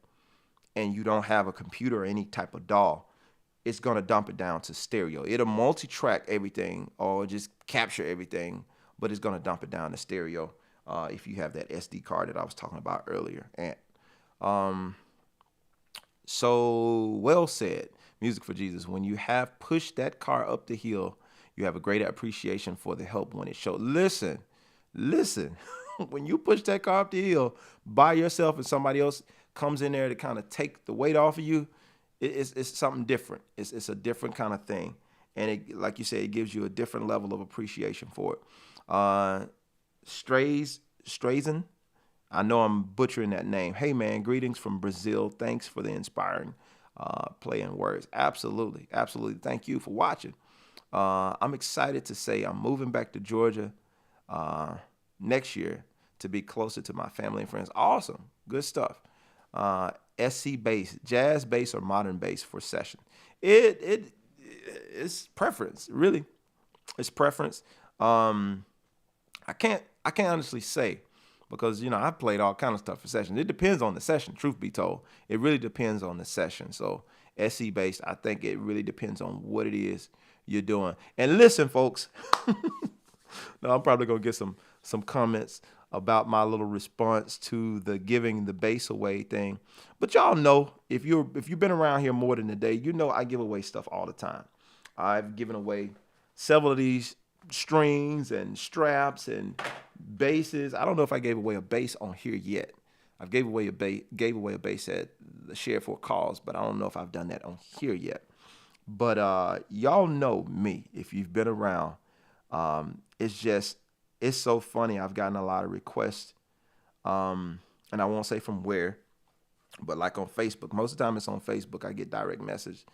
and you don't have a computer or any type of DAW, it's gonna dump it down to stereo. It'll multi-track everything or just capture everything, but it's gonna dump it down to stereo if you have that SD card that I was talking about earlier. And so well said, Music for Jesus. When you have pushed that car up the hill, you have a greater appreciation for the help when it shows. Listen. When you push that car up the hill by yourself and somebody else comes in there to kind of take the weight off of you, it's something different. It's a different kind of thing. And it, like you said, it gives you a different level of appreciation for it. Strazen, I know I'm butchering that name. Hey man, greetings from Brazil. Thanks for the inspiring play and words. Absolutely. Thank you for watching. I'm excited to say I'm moving back to Georgia next year to be closer to my family and friends. Awesome. Good stuff. SC bass, jazz bass or modern bass for session. It's preference, really. It's preference. I can't honestly say because I've played all kind of stuff for sessions. It depends on the session, truth be told. It really depends on the session. So SC bass, I think it really depends on what it is you're doing. And listen, folks. No, I'm probably gonna get some comments about my little response to the giving the bass away thing. But y'all know, if you've been around here more than a day, you know I give away stuff all the time. I've given away several of these strings and straps and basses. I don't know if I gave away a bass on here yet. I've gave away a bass at the Share for a Cause, but I don't know if I've done that on here yet. But y'all know me if you've been around. It's so funny. I've gotten a lot of requests, and I won't say from where, but like on Facebook. Most of the time it's on Facebook. I get direct message,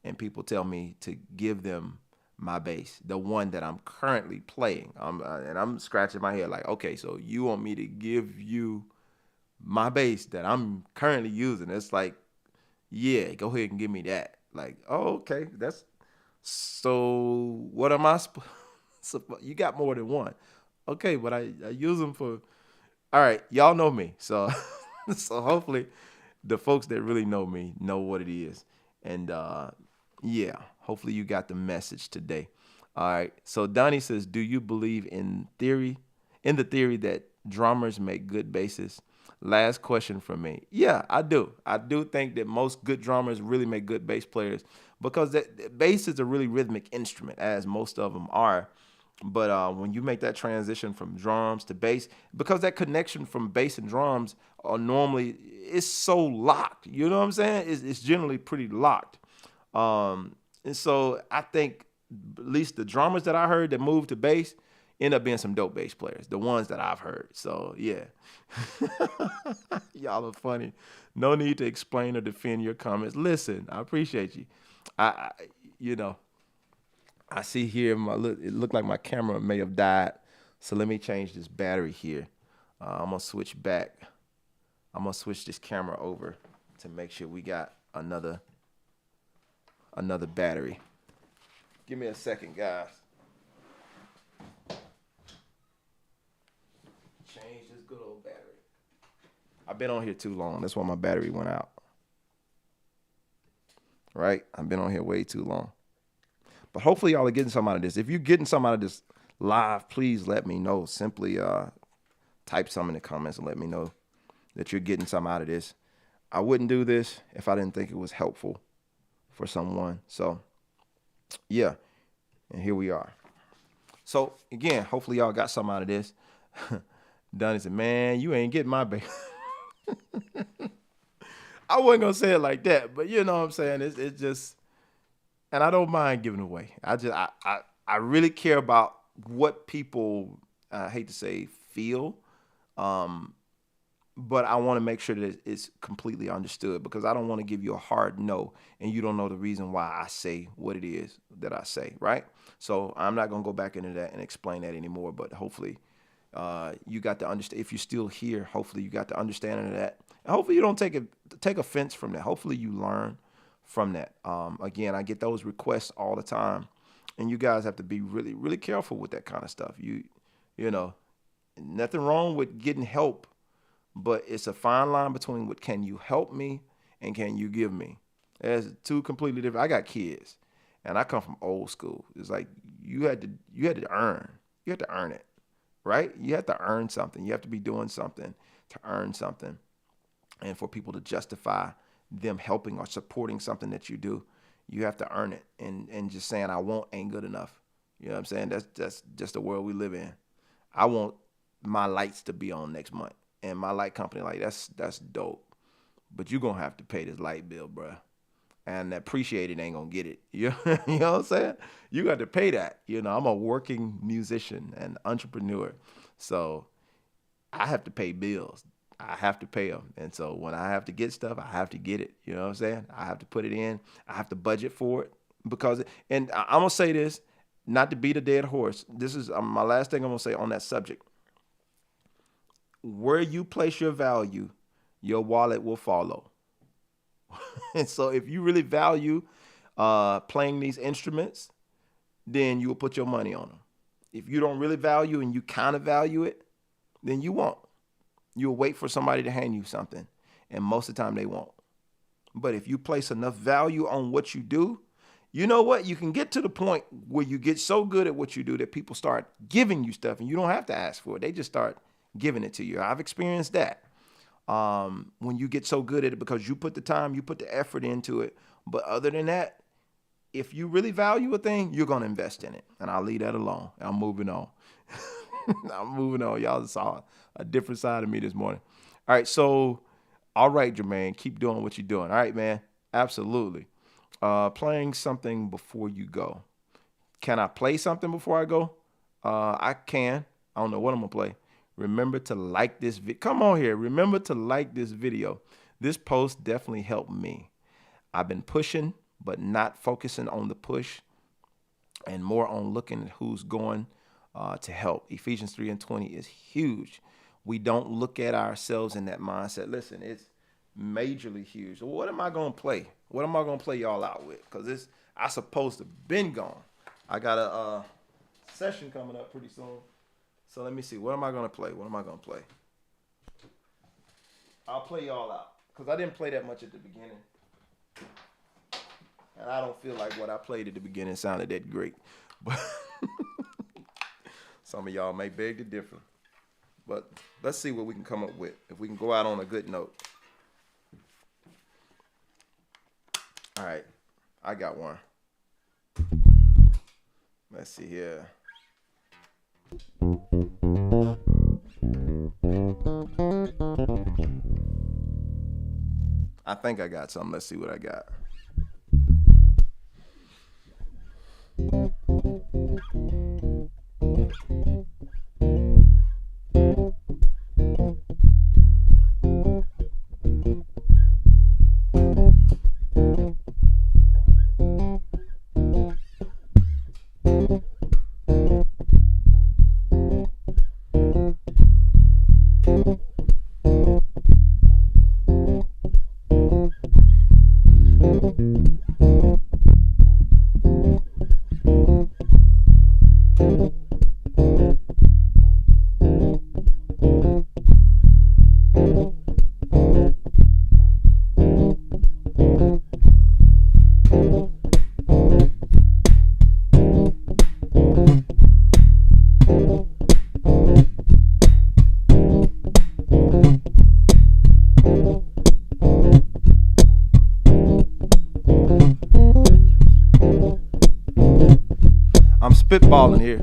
and people tell me to give them my bass, the one that I'm currently playing. And I'm scratching my head like, okay, so you want me to give you my bass that I'm currently using? It's like, yeah, go ahead and give me that. Like, oh, okay, so what am I supposed? You got more than one. Okay, but I use them for, all right, y'all know me. So so hopefully the folks that really know me know what it is. And yeah, hopefully you got the message today. All right. So Donnie says, do you believe in the theory that drummers make good bassists? Last question from me. Yeah, I do. I do think that most good drummers really make good bass players because bass is a really rhythmic instrument, as most of them are. But when you make that transition from drums to bass, because that connection from bass and drums are normally, it's so locked. You know what I'm saying? It's generally pretty locked. And so I think at least the drummers that I heard that moved to bass end up being some dope bass players, the ones that I've heard. So yeah, y'all are funny. No need to explain or defend your comments. Listen, I appreciate you. I I see here it looked like my camera may have died. So let me change this battery here. I'm gonna switch back. I'm gonna switch this camera over to make sure we got another battery. Give me a second, guys. Change this good old battery. I've been on here too long. That's why my battery went out. Right? I've been on here way too long. But hopefully y'all are getting something out of this. If you're getting something out of this live, please let me know. Simply type some in the comments and let me know that you're getting something out of this. I wouldn't do this if I didn't think it was helpful for someone. So, yeah. And here we are. So, again, hopefully y'all got something out of this. Donnie said, man, you ain't getting my baby. I wasn't going to say it like that, but you know what I'm saying? It's just... And I don't mind giving away. I really care about what people, I hate to say, feel. but I want to make sure that it's completely understood, because I don't want to give you a hard no and you don't know the reason why I say what it is that I say, right? So I'm not going to go back into that and explain that anymore, but hopefully you got to understand. If you're still here, hopefully you got the understanding of that. And hopefully you don't take offense from that. Hopefully you learn from that. Again, I get those requests all the time, and you guys have to be really, really careful with that kind of stuff. You know, nothing wrong with getting help, but it's a fine line between what can you help me and can you give me. There's two completely different. I got kids, and I come from old school. It's like you had to earn. You had to earn it, right? You have to earn something. You have to be doing something to earn something, and for people to justify them helping or supporting something that you do, you have to earn it. And just saying I won't ain't good enough. You know what I'm saying? That's just the world we live in. I want my lights to be on next month, and my light company, like, that's dope. But you're gonna have to pay this light bill, bruh. And appreciated ain't gonna get it. You know what I'm saying? You got to pay that. You know, I'm a working musician and entrepreneur, so I have to pay bills. I have to pay them. And so when I have to get stuff, I have to get it. You know what I'm saying? I have to put it in. I have to budget for it, because, and I'm going to say this, not to beat a dead horse. This is my last thing I'm going to say on that subject. Where you place your value, your wallet will follow. And so if you really value playing these instruments, then you will put your money on them. If you don't really value and you kind of value it, then you won't. You'll wait for somebody to hand you something, and most of the time they won't. But if you place enough value on what you do, you know what? You can get to the point where you get so good at what you do that people start giving you stuff, and you don't have to ask for it. They just start giving it to you. I've experienced that. When you get so good at it because you put the time, you put the effort into it. But other than that, if you really value a thing, you're going to invest in it. And I'll leave that alone. I'm moving on. I'm moving on. Y'all saw a different side of me this morning. All right. So, all right, Jermaine, keep doing what you're doing. All right, man. Absolutely. Playing something before you go. Can I play something before I go? I can. I don't know what I'm going to play. Remember to like this video. Come on here. Remember to like this video. This post definitely helped me. I've been pushing, but not focusing on the push, and more on looking at who's going to help. Ephesians 3:20 is huge. We don't look at ourselves in that mindset. Listen, it's majorly huge. So what am I going to play? What am I going to play y'all out with? Because I supposed to been gone. I got a session coming up pretty soon. So let me see. What am I going to play? What am I going to play? I'll play y'all out, because I didn't play that much at the beginning. And I don't feel like what I played at the beginning sounded that great. But some of y'all may beg to differ. But let's see what we can come up with, if we can go out on a good note. All right. I got one. Let's see here. I think I got something. Let's see what I got. I'm spitballing here.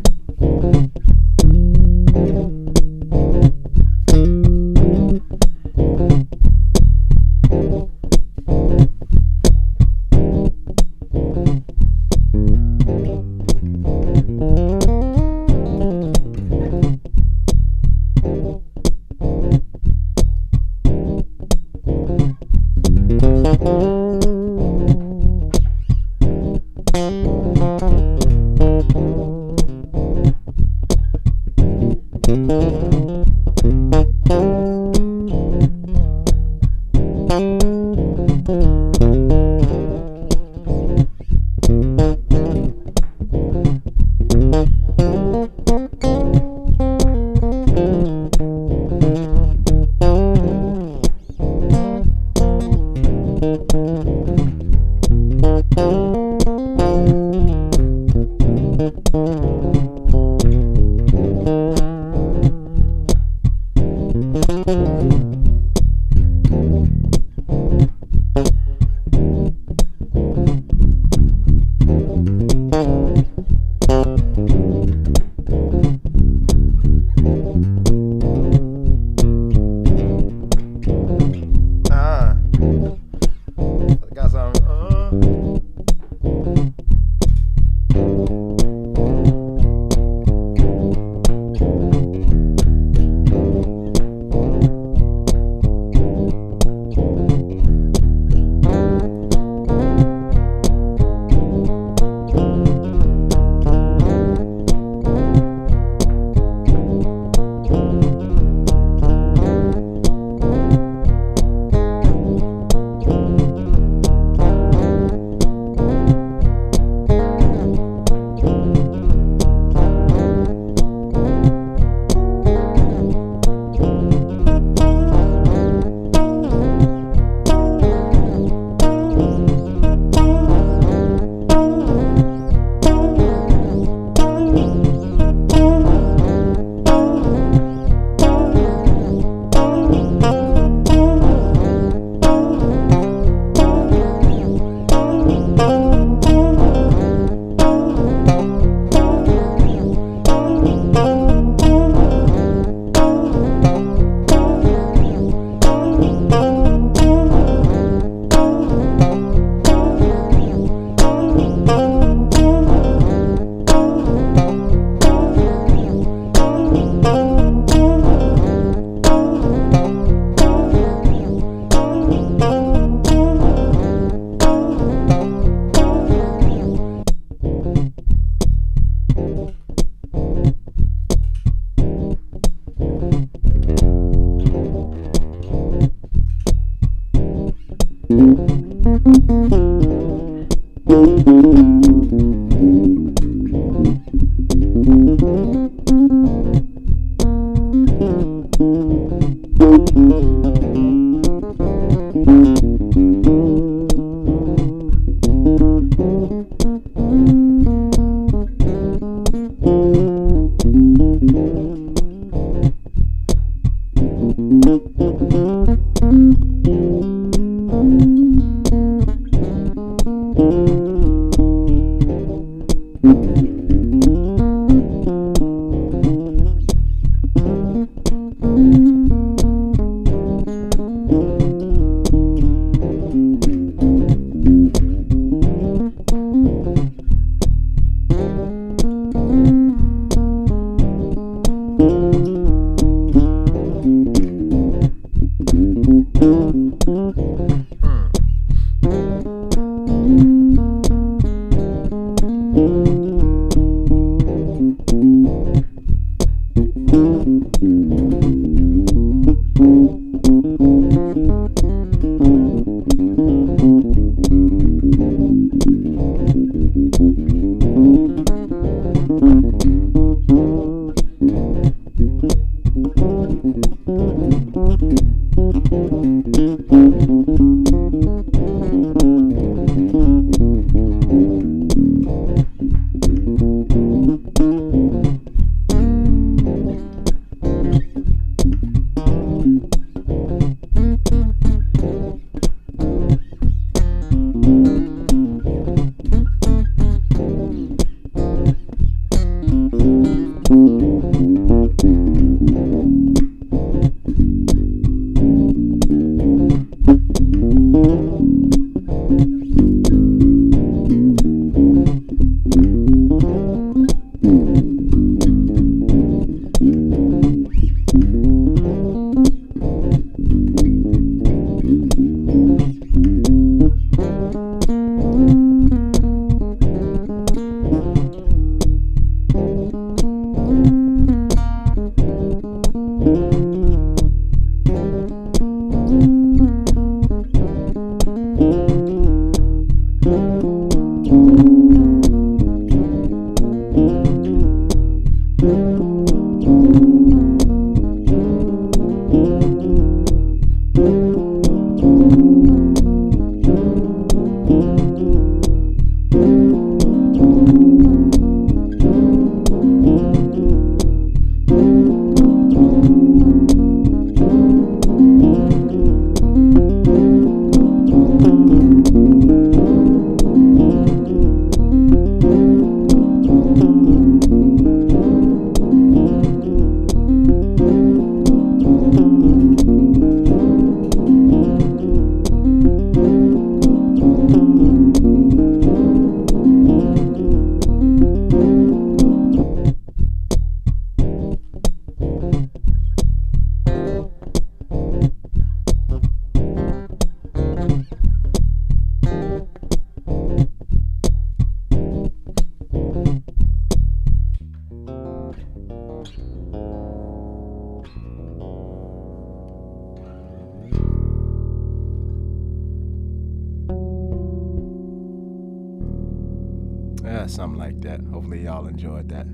Yeah, something like that. Hopefully y'all enjoyed that.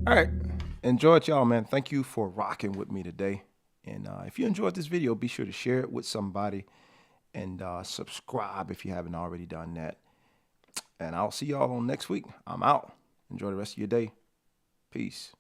All right. Enjoyed y'all, man. Thank you for rocking with me today. And if you enjoyed this video, be sure to share it with somebody and subscribe if you haven't already done that. And I'll see y'all on next week. I'm out. Enjoy the rest of your day. Peace.